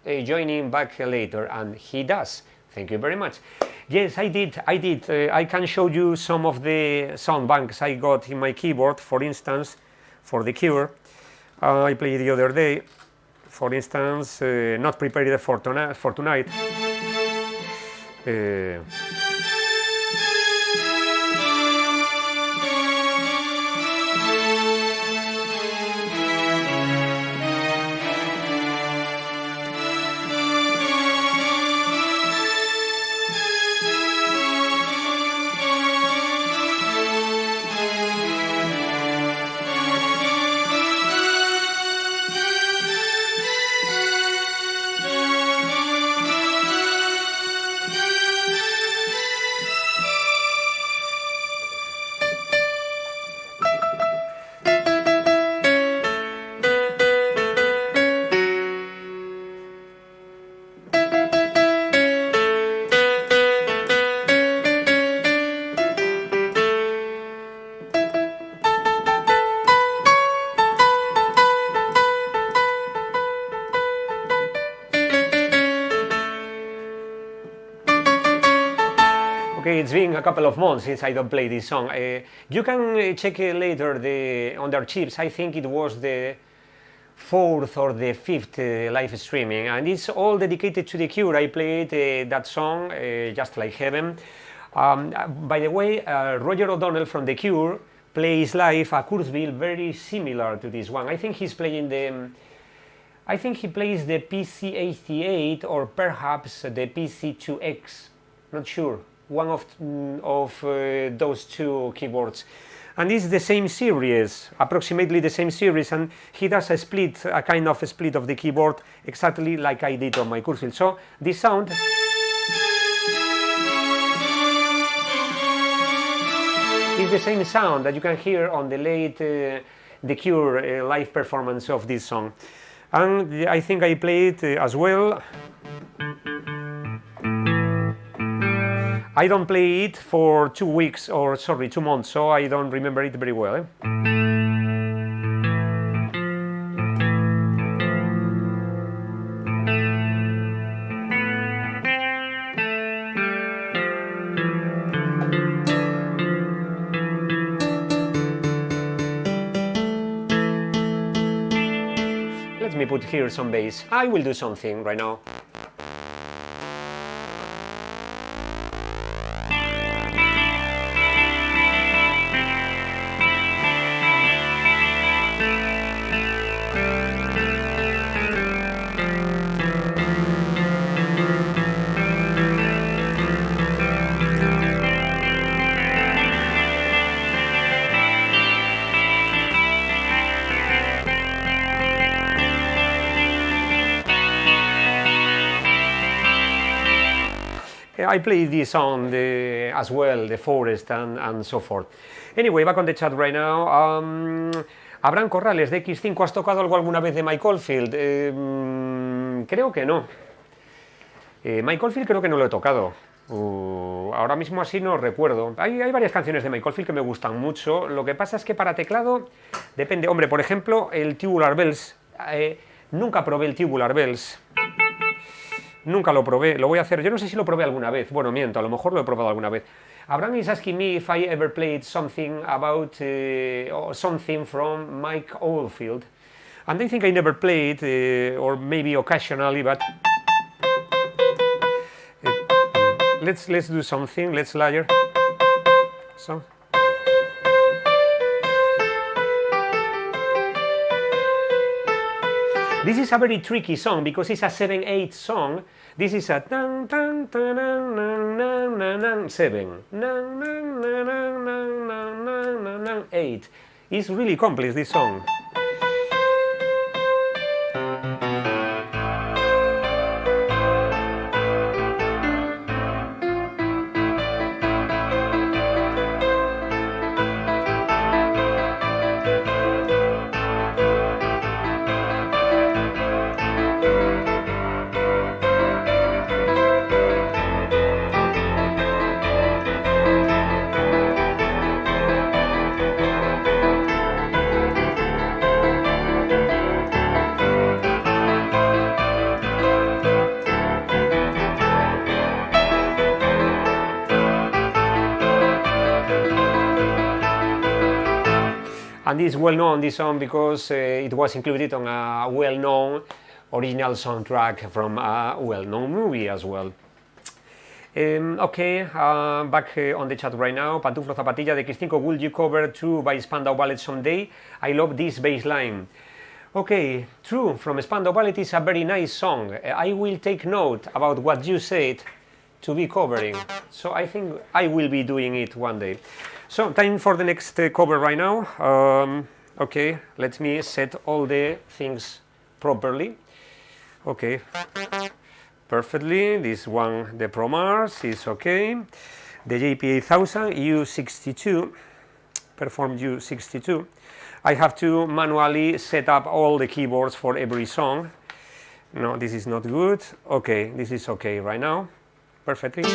joining back later, and he does. Thank you very much. Yes, I did. I can show you some of the sound banks I got in my keyboard. For instance, for The Cure, I played the other day. For instance, not prepared for tonight. Okay, it's been a couple of months since I don't play this song. You can check it later on the archives. I think it was the 4th or the 5th live streaming, and it's all dedicated to The Cure. I played that song, Just Like Heaven. By the way, Roger O'Donnell from The Cure plays live a Kurzweil very similar to this one. I think he's playing the... I think he plays the PC88 or perhaps the PC2X, not sure, one of those two keyboards. And it's the same series, approximately the same series, and he does a split, a kind of a split of the keyboard, exactly like I did on my Kurzweil. So this sound is the same sound that you can hear on the late The Cure live performance of this song. And I think I played as well. I don't play it for 2 weeks, or sorry, 2 months, so I don't remember it very well. Let me put here some bass. I will do something right now. I played this on as well, the Forest and so forth. Anyway, back on the chat right now. Abraham Corrales, de DX5, ¿has tocado algo alguna vez de Mike Oldfield? Creo que no. Mike Oldfield creo que no lo he tocado. Ahora mismo así no recuerdo. Hay varias canciones de Mike Oldfield que me gustan mucho. Lo que pasa es que para teclado depende. Hombre, por ejemplo, el Tubular Bells. Nunca probé el Tubular Bells. Nunca lo probé, lo voy a hacer. Yo no sé si lo probé alguna vez. Bueno, miento, a lo mejor lo he probado alguna vez. Abraham is asking me if I ever played something about or something from Mike Oldfield. And I think I never played, or maybe occasionally, but let's do something. Let's layer. So. This is a very tricky song because it's a 7/8 song. This is a 7, 8. It's really complex, this song. And this is well known, this song, because it was included on a well-known original soundtrack from a well-known movie as well. Okay, back on the chat right now. Pantuflo Zapatilla de DX5, will you cover True by Spandau Ballet someday? I love this bass line. Okay, True from Spandau Ballet is a very nice song. I will take note about what you said to be covering. So I think I will be doing it one day. So time for the next cover right now. Okay, let me set all the things properly. Okay, perfectly. This one, the Pro Mars, is okay. The JP8000 U62, perform U62. I have to manually set up all the keyboards for every song. No, this is not good. Okay, this is okay right now. Perfectly.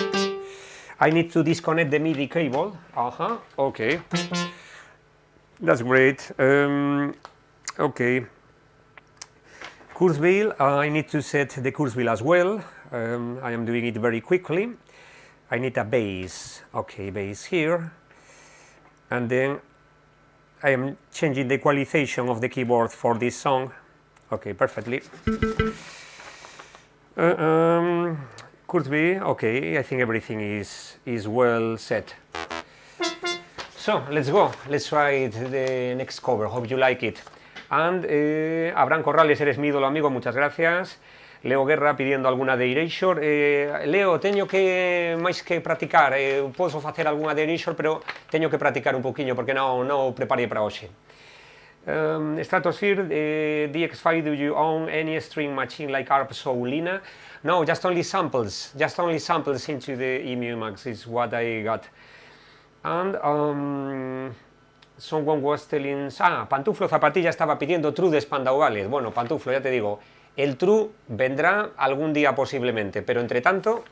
I need to disconnect the MIDI cable. Okay. That's great. Okay. Kurzweil, I need to set the Kurzweil as well. I am doing it very quickly. I need a bass. Okay, bass here. And then I am changing the equalization of the keyboard for this song. Okay, perfectly. Could be, okay, I think everything is well set. So, let's go, let's try the next cover, hope you like it. And Abraham Corrales, eres mi ídolo amigo, muchas gracias. Leo Guerra pidiendo alguna de Erasure. Leo, teño que máis que practicar, posso facer alguna de Erasure, pero teño que practicar un poquinho porque non preparei para hoxe. Stratosphere, DX5, do you own any string machine like ARP Soulina? No, just only samples into the EMU Max is what I got. And someone was telling... Pantuflo Zapatilla estaba pidiendo True de Spandau Ballet. Bueno, Pantuflo, ya te digo, el True vendrá algún día posiblemente, pero entre tanto...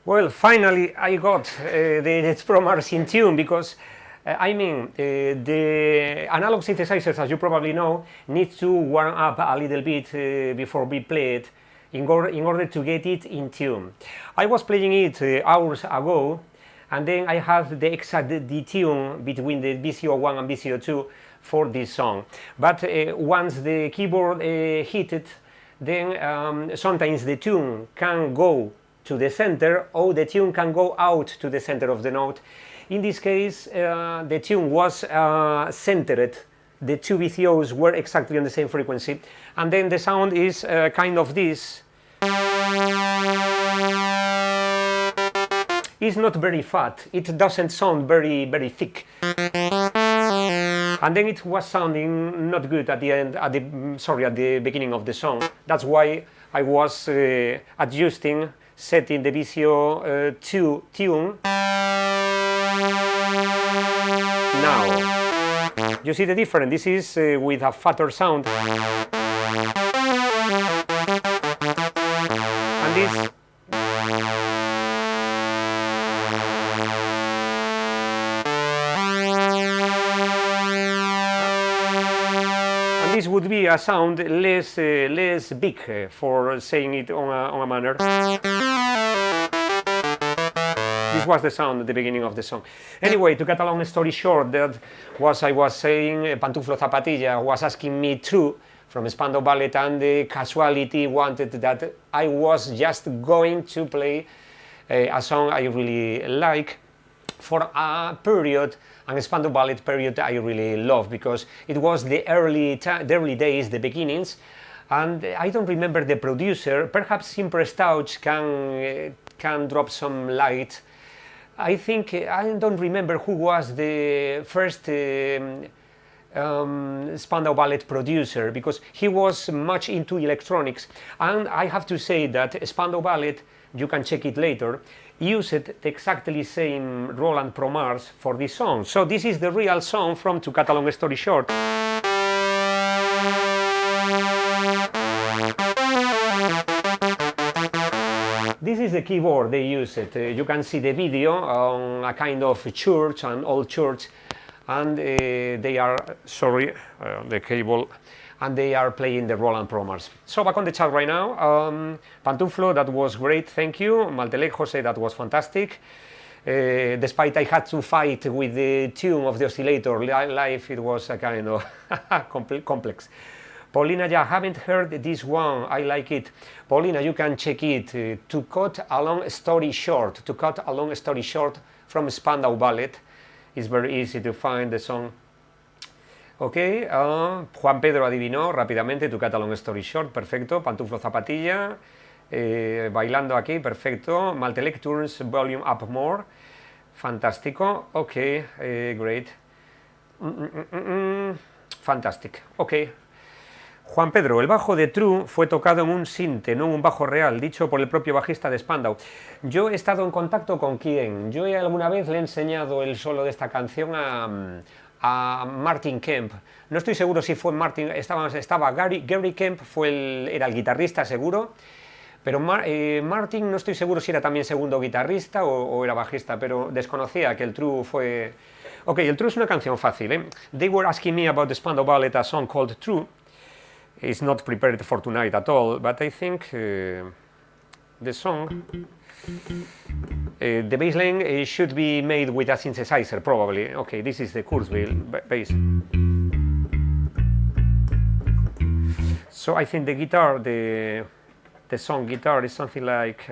Well, finally I got the programmers in tune, because the analog synthesizers, as you probably know, need to warm up a little bit before being played in order to get it in tune. I was playing it hours ago, and then I have the exact detune between the VCO1 and VCO2 for this song. But once the keyboard hit it, then sometimes the tune can go to the center, or the tune can go out to the center of the note. In this case, the tune was centered. The two VCOs were exactly on the same frequency, and then the sound is kind of this. It's not very fat, it doesn't sound very thick. And then it was sounding not good at the end, at the beginning of the song. That's why I was adjusting, setting the VCO to tune. Now, you see the difference? This is with a fatter sound. And this. This would be a sound less big, for saying it on a manner. This was the sound at the beginning of the song. Anyway, to cut a long story short, that was I was saying, Pantuflo Zapatilla was asking me through from Spandau Ballet, and the casuality wanted that I was just going to play a song I really like for a period, and Spandau Ballet period I really love, because it was the early days, the beginnings, and I don't remember the producer. Perhaps Impress Touch can drop some light. I think, I don't remember who was the first Spandau Ballet producer, because he was much into electronics, and I have to say that Spandau Ballet, you can check it later, used the exactly same Roland Pro Mars for this song. So this is the real song from To Cut a Long Story Short. This is the keyboard they use it. You can see the video on a kind of church, an old church, and they are, sorry, the cable, and they are playing the Roland Pro Mars. So back on the chat right now, Pantuflo, that was great, thank you. Maltelec Jose, that was fantastic. Despite I had to fight with the tune of the oscillator live, it was a kind of complex. Paulina, yeah, I haven't heard this one, I like it. Paulina, you can check it. To cut a long story short, To Cut a Long Story Short from Spandau Ballet. It's very easy to find the song. Ok, Juan Pedro adivinó rápidamente To Cut a Long Story Short, perfecto. Pantuflo Zapatilla, bailando aquí, perfecto. Maltelec turns volume up more, fantástico. Ok, great. Fantastic, ok. Juan Pedro, el bajo de True fue tocado en un sinte, no en un bajo real, dicho por el propio bajista de Spandau. Yo he estado en contacto con quién. Yo alguna vez le he enseñado el solo de esta canción a Martin Kemp. No estoy seguro si fue Martin, estaba Gary Kemp, era el guitarrista seguro, pero Martin no estoy seguro si era también segundo guitarrista o era bajista, pero desconocía que el True fue... Ok, el True es una canción fácil, ¿eh? They were asking me about the Spandau Ballet, a song called True. It's not prepared for tonight at all, but I think the song, the bass line should be made with a synthesizer, probably. Okay, this is the Kurzweil bass. So I think the guitar, the song guitar is something like...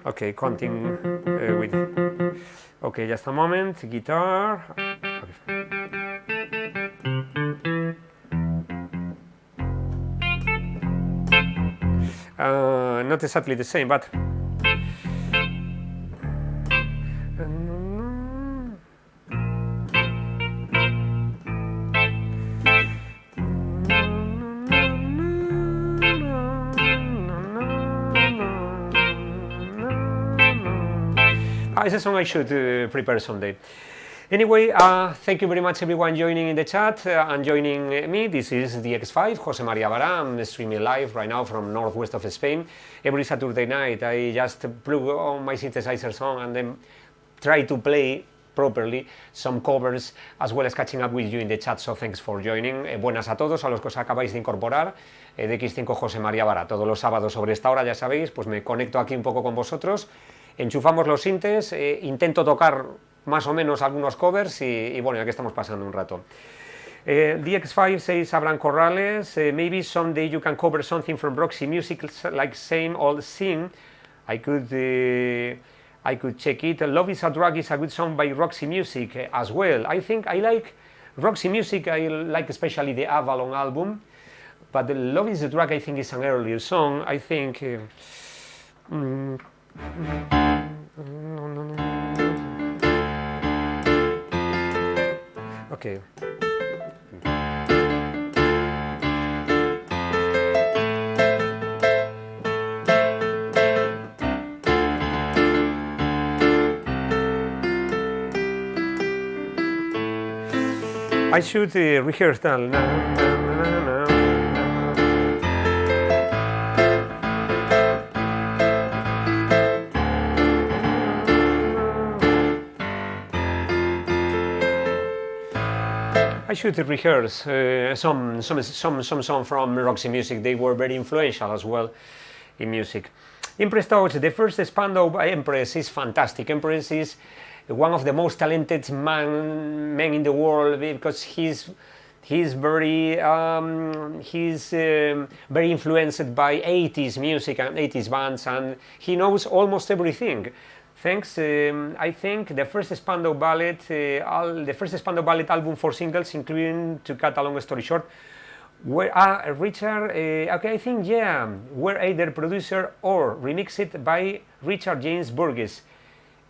okay, counting with... Okay, just a moment, guitar... not exactly the same, but it's a song I should prepare someday. Anyway, thank you very much everyone joining in the chat and joining me. This is DX5, Jose Maria Vara. I'm streaming live right now from northwest of Spain. Every Saturday night I just plug on my synthesizer song and then try to play properly some covers, as well as catching up with you in the chat, so thanks for joining. Buenas a todos, a los que os acabáis de incorporar. DX5 Jose Maria Vara, todos los sábados sobre esta hora, ya sabéis, pues me conecto aquí un poco con vosotros, enchufamos los sintes, intento tocar más o menos algunos covers y bueno, aquí estamos pasando un rato. DX5 says Abraham Corrales, maybe someday you can cover something from Bronski music like Same Old Thing. I could check it. Love is a Drug is a good song by Roxy Music as well. I think I like Roxy Music, I like especially the Avalon album. But the Love is the Drug, I think, is an earlier song. I think. Okay. I should rehearse that. I should rehearse some song from Roxy Music. They were very influential as well in music. Empress Touch, the first Spandau Empress is fantastic. Empress is one of the most talented men in the world because he's very influenced by 80s music and 80s bands, and he knows almost everything. Thanks, I think the first Spandau Ballet, album for singles, including, to cut a long story short, were Richard. Okay, I think were either producer or remixed by Richard James Burgess.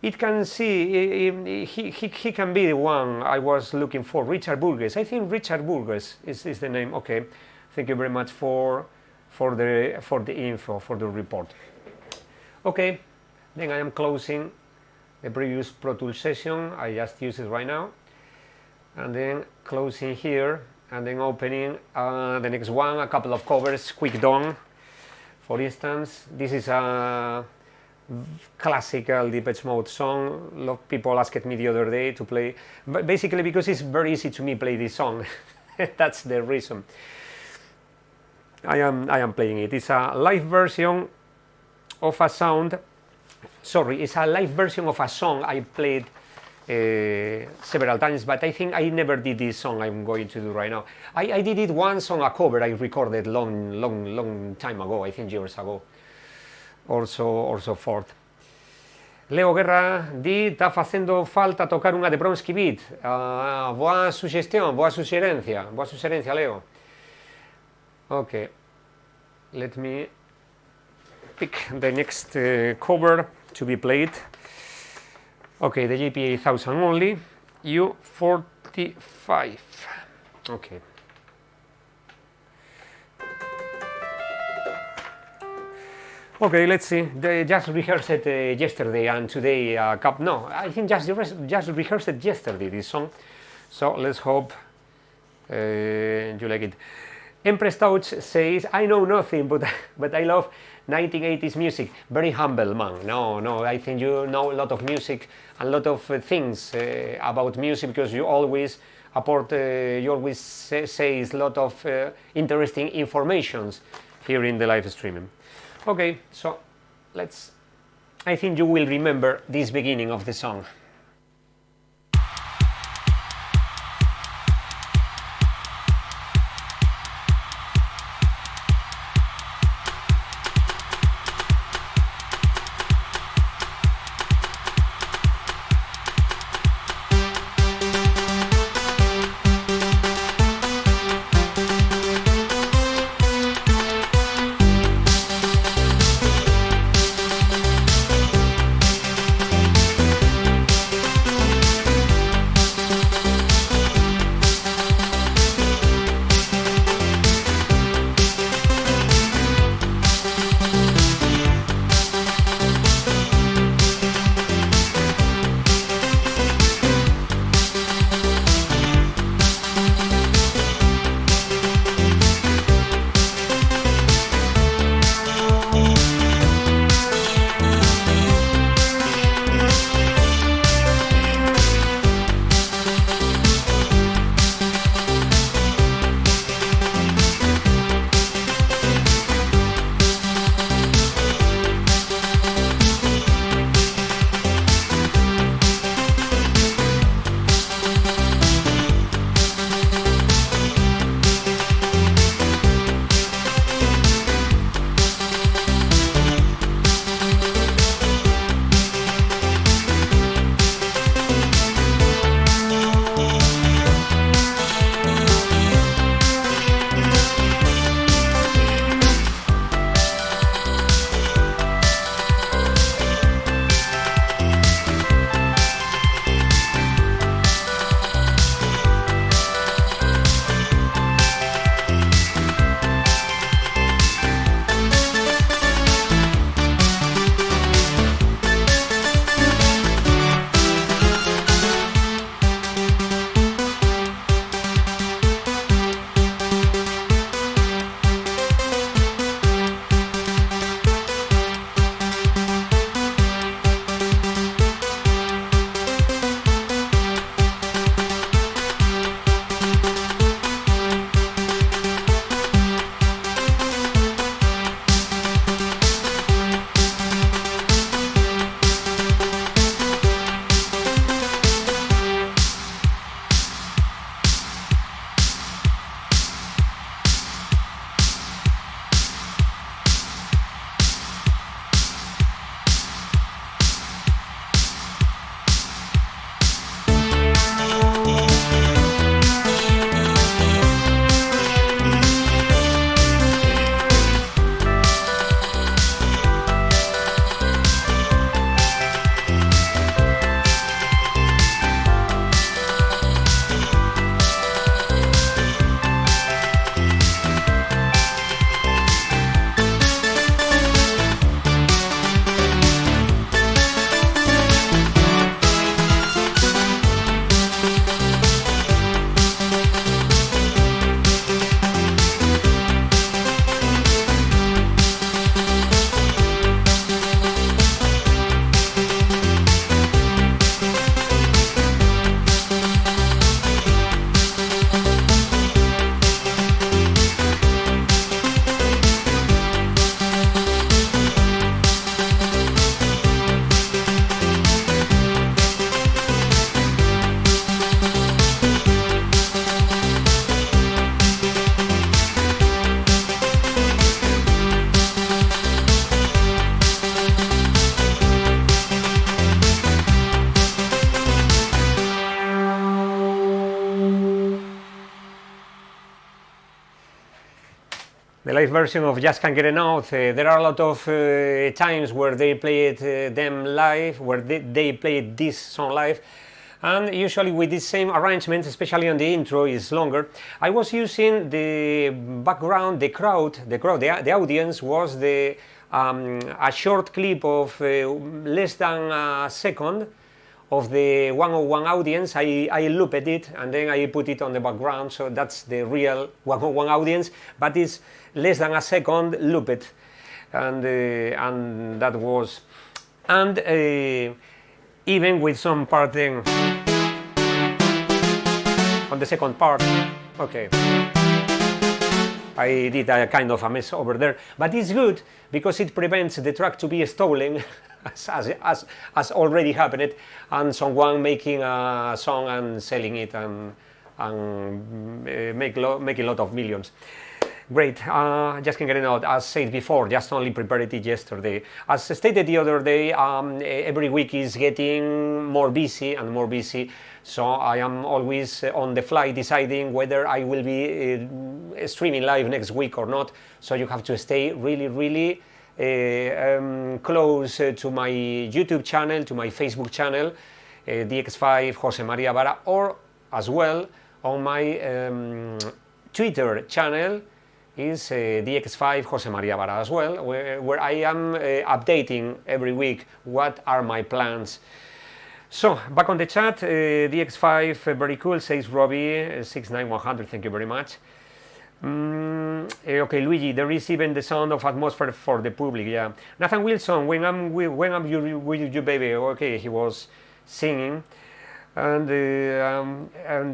It can see he can be the one I was looking for. Richard Burgess. I think Richard Burgess is the name. Okay, thank you very much for the info, for the report. Okay. Then I am closing the previous Pro Tools session. I just use it right now, and then closing here, and then opening the next one. A couple of covers, Quick Dawn, for instance. This is a classical Depeche Mode song. A lot of people asked me the other day to play, but basically because it's very easy to me play this song. That's the reason. I am playing it. It's a live version of a sound. Sorry, it's a live version of a song I played several times, but I think I never did this song I'm going to do right now. I did it once on a cover I recorded long time ago, I think years ago, or so forth. Leo Guerra di "Tá facendo falta tocar unha de Bronski beat". Boa sugestión, boa sugerencia, Leo. Okay, let me pick the next cover to be played. Okay, the JP 8000 only, U45. Okay. Okay, let's see. They just rehearsed it yesterday and today. No, I think just rehearsed it yesterday, this song. So let's hope you like it. Empress Touch says, "I know nothing, but I love 1980s music." Very humble man. No, I think you know a lot of music and a lot of things about music because you always say a lot of interesting informations here in the live streaming. Okay, so I think you will remember this beginning of the song. the live version of Just Can't Get Enough. There are a lot of times where they played them live, where they played this song live, and usually with this same arrangement, especially on the intro, is longer. I was using the background, the audience was a short clip of less than a second of the 101 audience. I looped it and then I put it on the background, so that's the real 101 audience, but it's less than a second looped, and that was, and even with some parting on the second part. Okay, I did a kind of a mess over there, but it's good because it prevents the track to be stolen as already happened, and someone making a song and selling it and make a lot of millions. Great. Just can't get it out. As said before, just only prepared it yesterday. As stated the other day, every week is getting more busy and more busy, so I am always on the fly deciding whether I will be streaming live next week or not, so you have to stay really close to my YouTube channel, to my Facebook channel, DX5 Jose Maria Vara, or as well on my Twitter channel is DX5 Jose Maria Vara as well, where I am updating every week what are my plans. So, back on the chat, DX5, very cool, says Robbie, 69100, thank you very much. Okay, Luigi, there is even the sound of atmosphere for the public, yeah. Nathan Wilson, when I'm with you, baby, okay, he was singing. And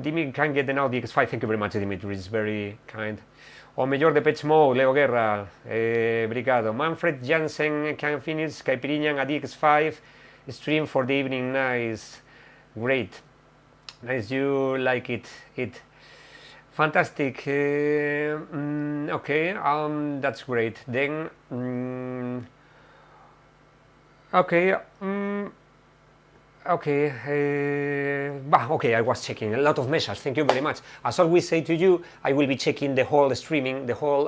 Dimitri can get the now DX5, thank you very much, Dimitri, it's very kind. O mellor Depeche Mode, Leo Guerra, obrigado. Manfred Jansen can finish Caipirinha a DX5 stream for the evening, nice, great, nice, you like it. Fantastic. Okay, that's great. Then, okay, okay, I was checking a lot of messages. Thank you very much. As always say to you, I will be checking the whole streaming, the whole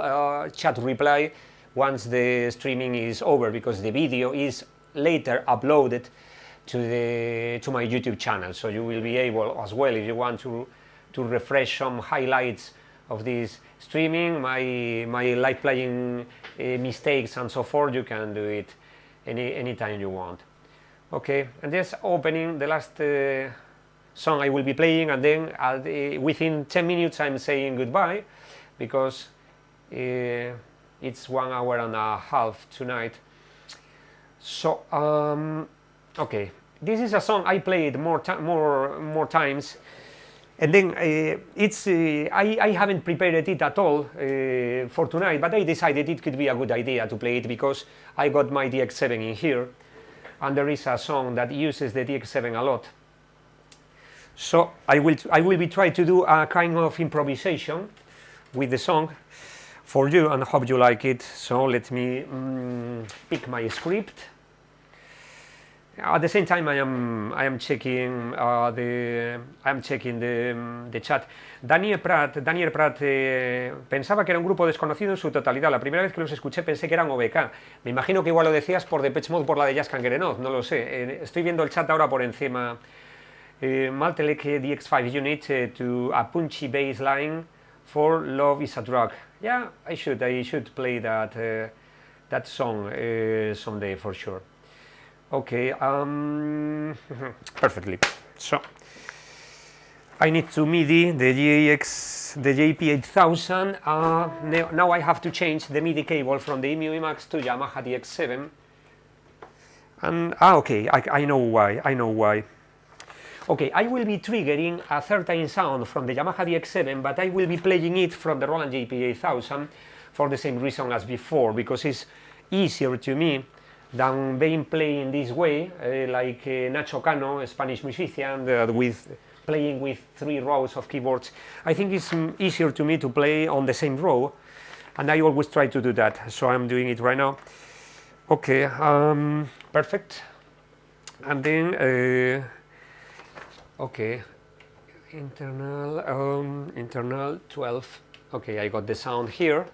chat reply once the streaming is over, because the video is later uploaded to my YouTube channel. So you will be able as well, if you want to refresh some highlights of this streaming, my live playing mistakes and so forth, you can do it anytime you want. Okay, and just opening the last song I will be playing, and then within 10 minutes I'm saying goodbye, because it's 1 hour and a half tonight. So okay, this is a song I played more times, and then I haven't prepared it at all for tonight, but I decided it could be a good idea to play it because I got my DX7 in here, and there is a song that uses the DX7 a lot. So I will be trying to do a kind of improvisation with the song for you, and I hope you like it. So let me pick my script. At the same time, I am checking the chat. Daniel Pratt pensaba que era un grupo desconocido en su totalidad. La primera vez que los escuché pensé que eran OBK. Me imagino que igual lo decías por Depeche Mode, por la de Just Can't Get Enough, no lo sé. Estoy viendo el chat ahora por encima. Maltelek DX5 unit to a punchy bass line for Love is a Drug. Yeah, I should play that song someday for sure. Okay, perfectly. So I need to MIDI the JP8000. Now I have to change the MIDI cable from the EMU Emax to Yamaha DX7. And okay, I know why. Okay, I will be triggering a certain sound from the Yamaha DX7, but I will be playing it from the Roland JP8000 for the same reason as before, because it's easier to me than being playing this way, like Nacho Cano, a Spanish musician, playing with 3 rows of keyboards. I think it's easier to me to play on the same row, and I always try to do that, so I'm doing it right now. Okay, perfect. And then, okay, internal 12. Okay, I got the sound here.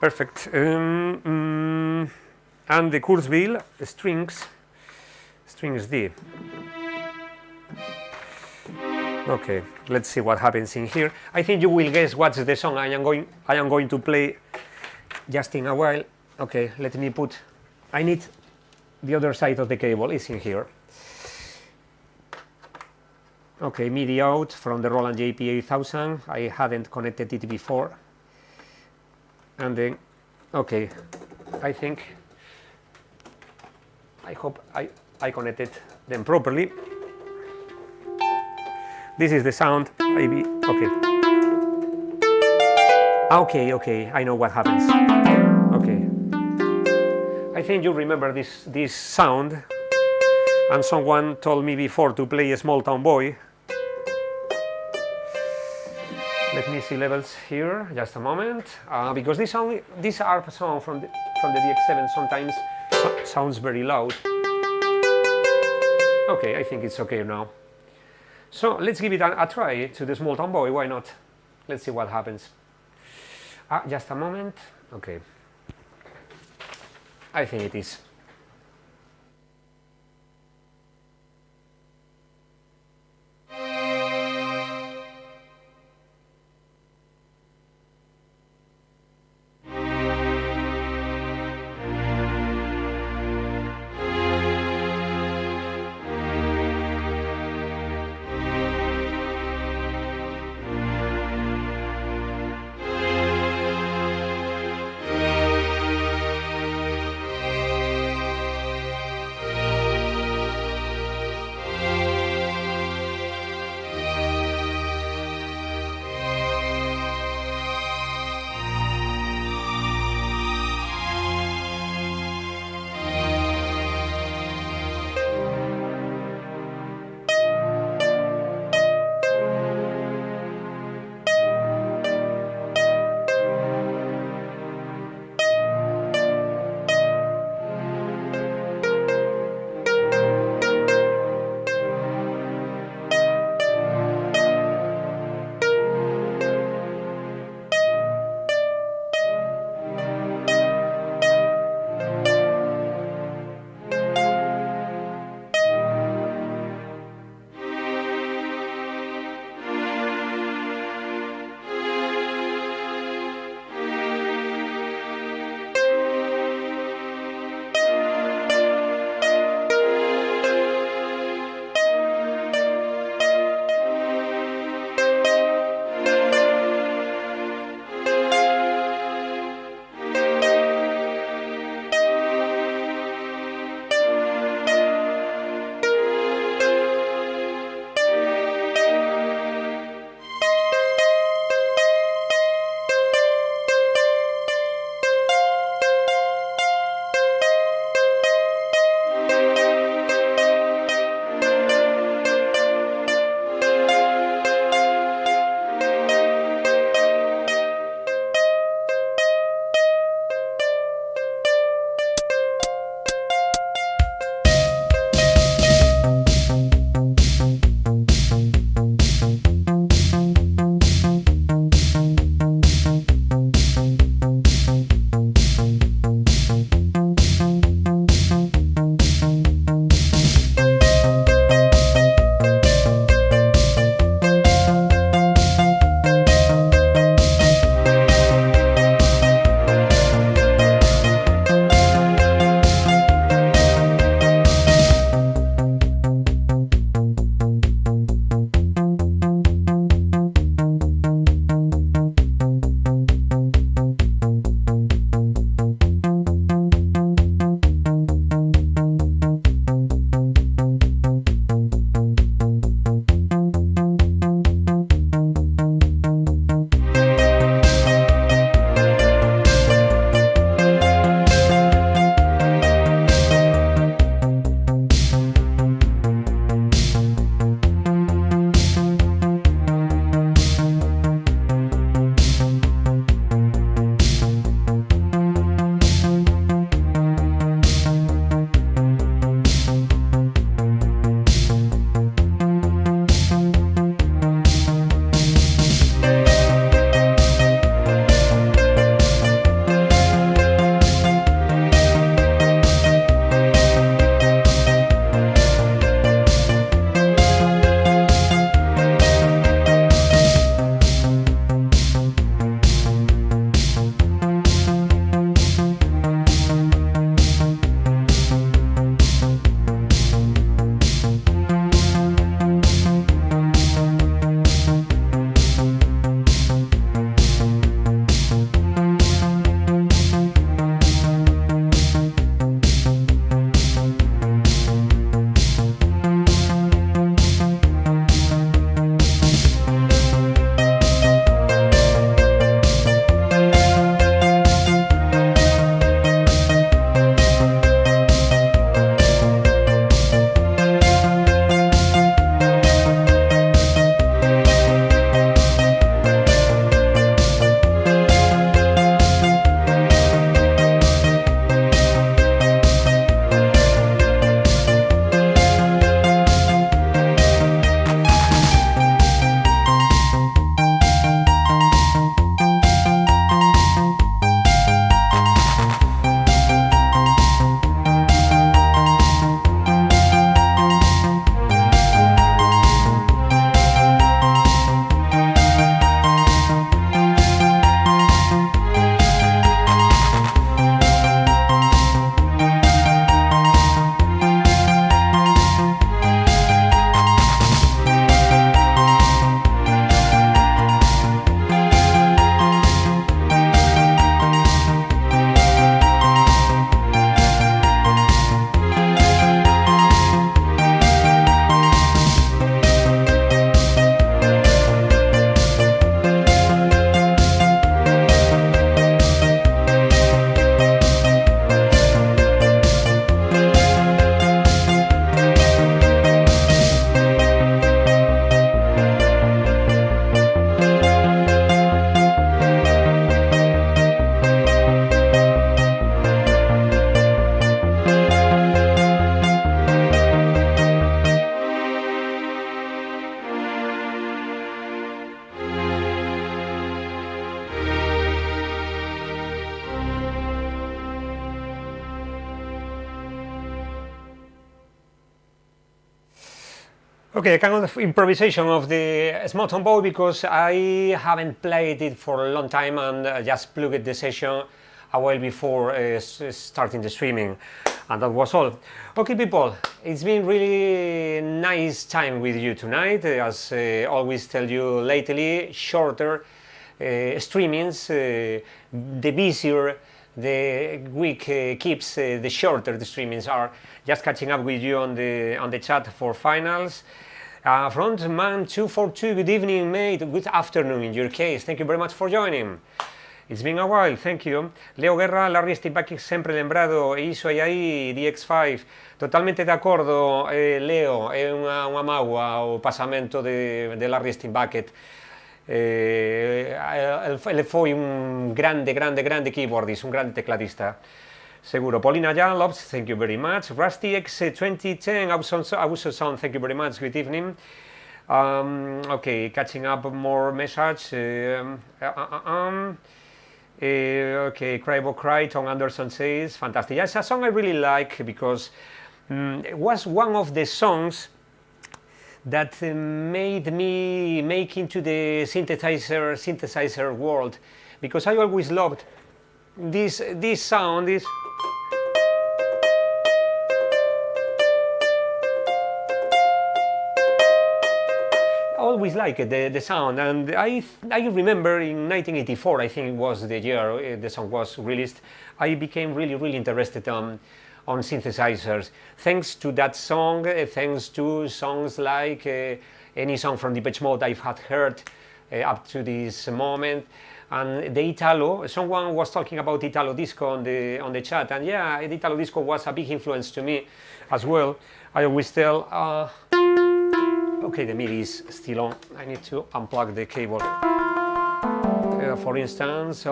Perfect. And the Kurzweil strings D. Okay, let's see what happens in here. I think you will guess what's the song I am going to play just in a while. Okay, let me put. I need the other side of the cable. It's in here. Okay, MIDI out from the Roland JP8000. I hadn't connected it before. And then, okay, I hope I connected them properly. This is the sound, maybe, okay. Okay, I know what happens. Okay. I think you remember this sound, and someone told me before to play a Small Town Boy. Let me see levels here, just a moment, because these are songs from the DX7 sometimes sounds very loud. Okay, I think it's okay now. So let's give it a try to the Small Town Boy, why not? Let's see what happens. Just a moment, okay. I think it is. Okay, a kind of improvisation of the small bow because I haven't played it for a long time and just plugged the session a while before starting the streaming, and that was all. Okay, people, it's been really nice time with you tonight. As always tell you lately, shorter streamings, the busier the week keeps, the shorter the streamings are. Just catching up with you on the chat for finals. Frontman 242, good evening, mate. Good afternoon in your case. Thank you very much for joining. It's been a while, thank you. Leo Guerra, Larry Stipakic sempre lembrado, e iso aí, DX5. Totalmente de acordo, Leo, é unha mágoa o pasamento de Larry Stipakic. Ele foi un grande keyboardist, un grande tecladista. Seguro. Paulina Jan, loves, thank you very much. Rusty X 2010, Abuso Sound, thank you very much. Good evening. Okay, catching up more message. Okay, Cry Bo Cry, Tom Anderson says, fantastic. It's a song I really like because it was one of the songs that made me make into the synthesizer world, because I always loved this sound. This always liked the sound, and I remember in 1984, I think it was the year the song was released, I became really interested on synthesizers, thanks to that song, thanks to songs like any song from Depeche Mode I've had heard up to this moment, and the Italo. Someone was talking about Italo disco on the chat, and yeah, the Italo disco was a big influence to me as well. I always tell. Okay, the MIDI is still on. I need to unplug the cable. For instance,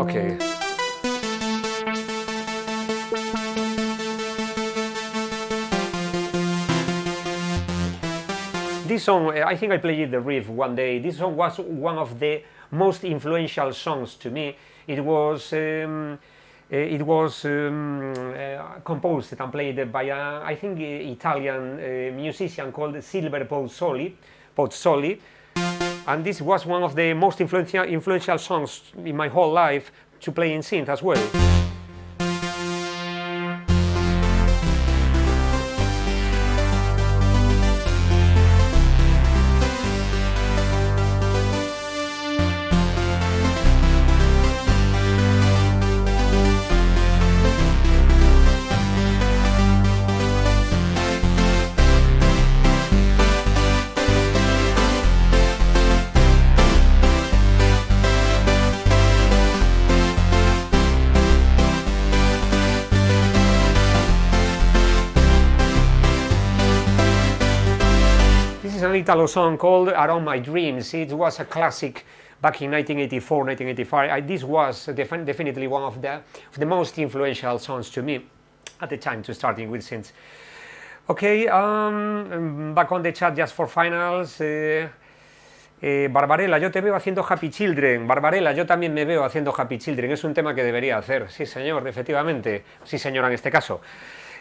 okay. This song, I think I played the riff one day. This song was one of the most influential songs to me. It was composed and played by I think Italian musician called Silver Pozzoli, and this was one of the most influential songs in my whole life to play in synth as well. Italo song called Around My Dreams. It was a classic back in 1984, 1985. This was definitely one of the most influential songs to me at the time to starting with synths. Okay, back on the chat just for finals. Barbarella, yo te veo haciendo Happy Children. Barbarella, yo también me veo haciendo Happy Children. Es un tema que debería hacer. Sí, señor, efectivamente. Sí, señora, en este caso.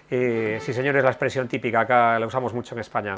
Sí, señor, es la expresión típica. Acá la usamos mucho en España.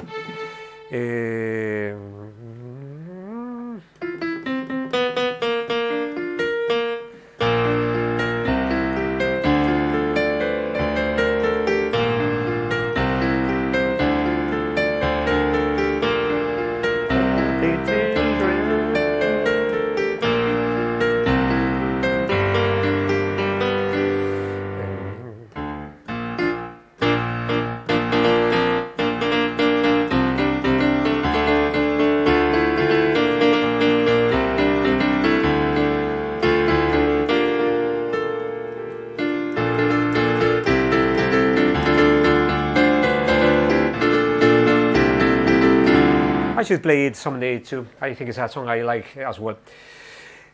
I should play it someday too. I think it's a song I like as well.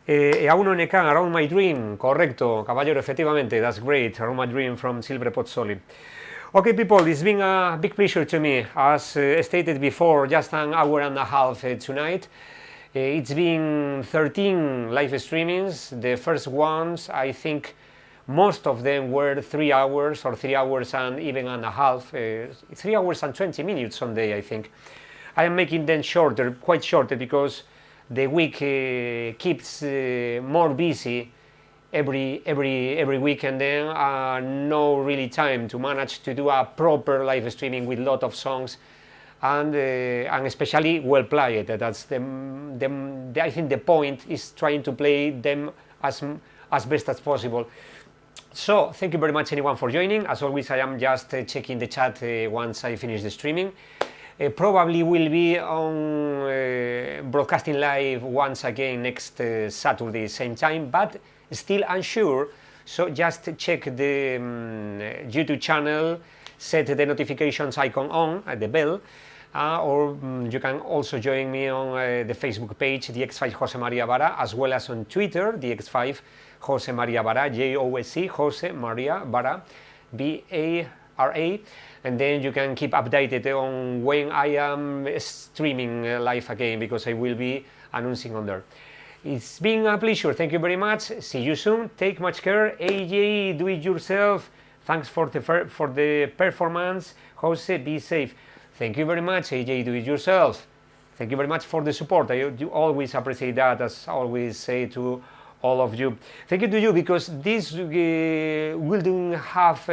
A1NK, Around My Dream, correcto, caballero, efectivamente, that's great. Around My Dream from Silver Pozzoli. Okay, people, it's been a big pleasure to me. As stated before, just an hour and a half tonight. It's been 13 live streamings. The first ones, I think, Most of them were 3 hours or 3 hours and even and a half, 3 hours and 20 minutes on day, I think. I am making them shorter, quite shorter, because the week keeps more busy every week, and then no really time to manage to do a proper live streaming with lot of songs, and especially well played. That's I think the point is trying to play them as best as possible. So thank you very much anyone for joining. As always, I am just checking the chat once I finish the streaming. Probably will be on broadcasting live once again next Saturday same time, but still unsure, so just check the YouTube channel, set the notifications icon on at the bell, or you can also join me on the Facebook page DX5 Jose Maria Vara, as well as on Twitter DX5 Jose Maria Vara, JOSE Jose Maria Vara, BARA, and then you can keep updated on when I am streaming live again, because I will be announcing on there. It's been a pleasure, thank you very much, see you soon, take much care. AJ, do it yourself, thanks for the performance. Jose, be safe. Thank you very much, AJ, do it yourself. Thank you very much for the support, I do always appreciate that, as I always say to all of you. Thank you to you, because this wouldn't have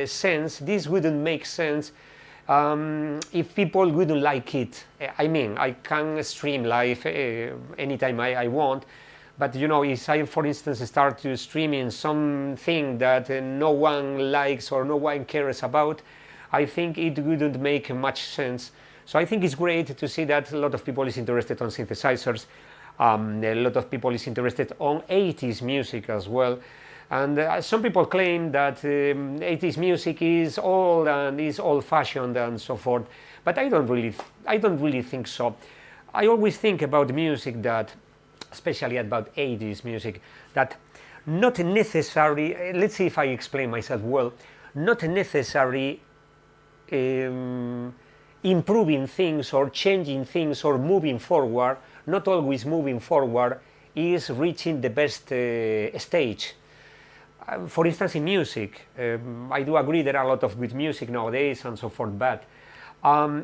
sense, this wouldn't make sense if people wouldn't like it. I mean, I can stream live anytime I want, but you know, if I, for instance, start to streaming something that no one likes or no one cares about, I think it wouldn't make much sense. So I think it's great to see that a lot of people is interested on synthesizers, a lot of people is interested on 80s music as well. And some people claim that 80s music is old and is old-fashioned and so forth, but I don't really think so. I always think about music that, especially about 80s music, that not necessarily, let's see if I explain myself well, not necessarily improving things or changing things or moving forward, not always moving forward is reaching the best stage. For instance, in music, I do agree there are a lot of good music nowadays and so forth, but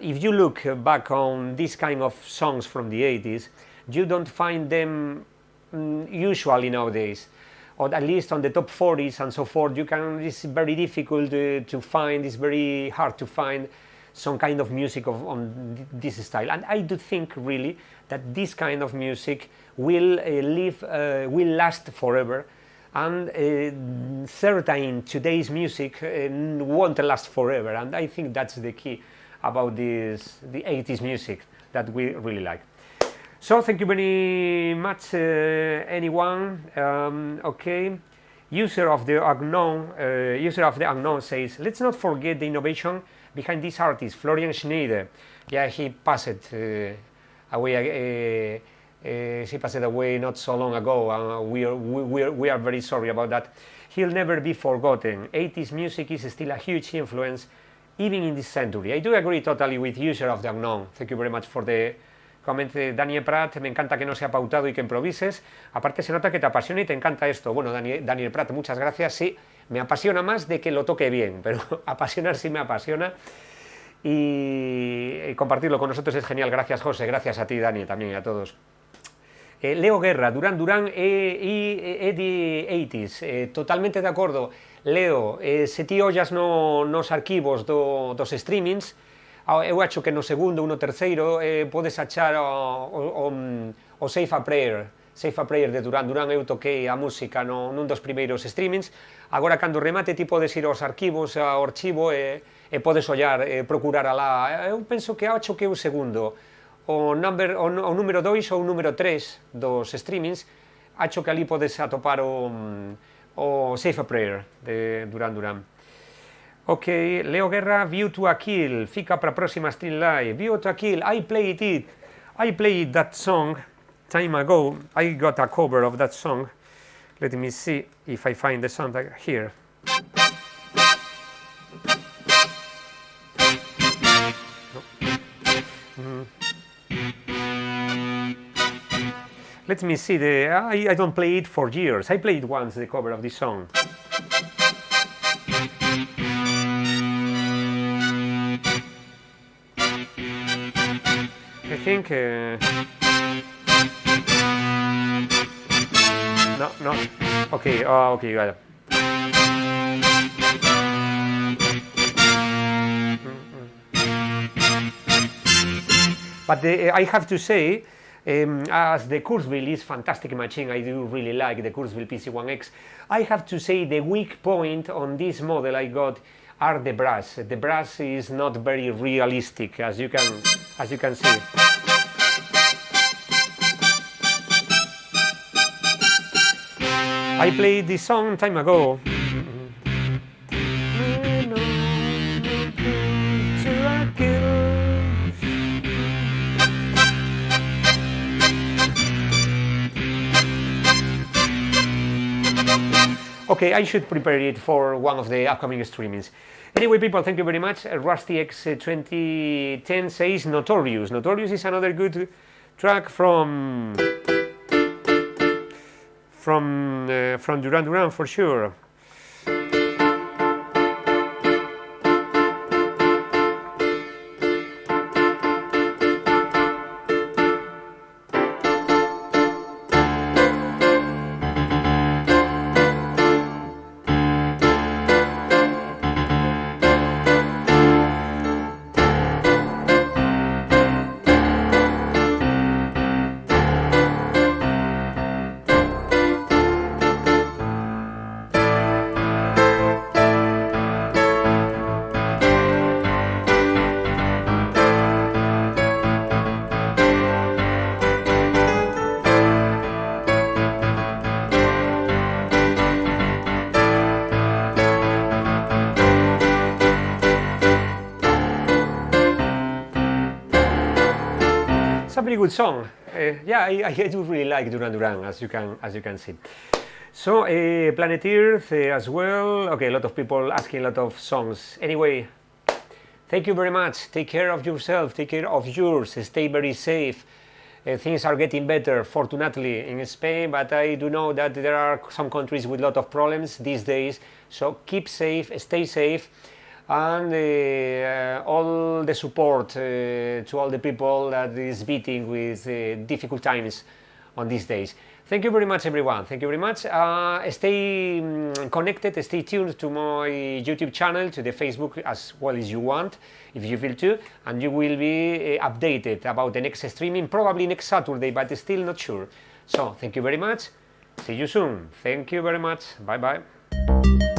if you look back on this kind of songs from the 80s, you don't find them usually nowadays, or at least on the top 40s and so forth. It's very difficult to find, it's very hard to find some kind of music on this style. And I do think really that this kind of music will last forever. And certain today's music won't last forever, and I think that's the key about the 80s music that we really like. So thank you very much anyone. Okay, user of the unknown says, let's not forget the innovation behind this artist, Florian Schneider. Yeah, he passed away. He passed away not so long ago, we are very sorry about that. He'll never be forgotten. 80s music is still a huge influence, even in this century. I do agree totally with user of the unknown. Thank you very much for the comment. Daniel Pratt, me encanta que no sea pautado y que improvises. Aparte se nota que te apasiona y te encanta esto. Bueno, Daniel Pratt, muchas gracias. Sí, me apasiona más de que lo toque bien, pero apasionar sí me apasiona. Y compartirlo con nosotros es genial. Gracias, José. Gracias a ti, Dani, también y a todos. Leo Guerra, Duran e the 80s, totalmente de acordo. Leo, se ti ollas nos arquivos dos streamings, eu acho que no segundo, no terceiro, podes achar o Save a Prayer de Duran eu toquei a música nun dos primeiros streamings. Agora, cando remate, ti podes ir aos arquivos, ao archivo, e podes ollar, procurar alá. Eu penso que acho que é o segundo, o número 2 ou o número 3 dos streamings. Acho que ali podes atopar o Save a Prayer de Duran. Ok, Leo Guerra, View to a Kill, fica para a próxima stream live. View to a Kill, I played that song time ago. I got a cover of that song. Let me see if I find the song here. Let me see, I don't play it for years. I played once the cover of this song. think. No. Okay, okay, got it. But I have to say, as the Kurzweil is fantastic machine, I do really like the Kurzweil PC1X. I have to say the weak point on this model I got are the brass. The brass is not very realistic, as you can see. I played this song time ago. Okay, I should prepare it for one of the upcoming streamings. Anyway, people, thank you very much. Rusty X 2010 says Notorious. Notorious is another good track from Duran Duran for sure. A very good song. Yeah, I do really like Duran Duran, as you can see. So Planet Earth as well. Okay, a lot of people asking a lot of songs. Anyway, thank you very much. Take care of yourself. Take care of yours. Stay very safe. Things are getting better, fortunately, in Spain, but I do know that there are some countries with a lot of problems these days. So keep safe, stay safe. And all the support to all the people that is beating with difficult times on these days. Thank you very much, everyone. Thank you very much. Stay connected, stay tuned to my YouTube channel, to the Facebook as well as you want, if you feel to, and you will be updated about the next streaming, probably next Saturday, but still not sure. So, thank you very much. See you soon. Thank you very much. Bye-bye.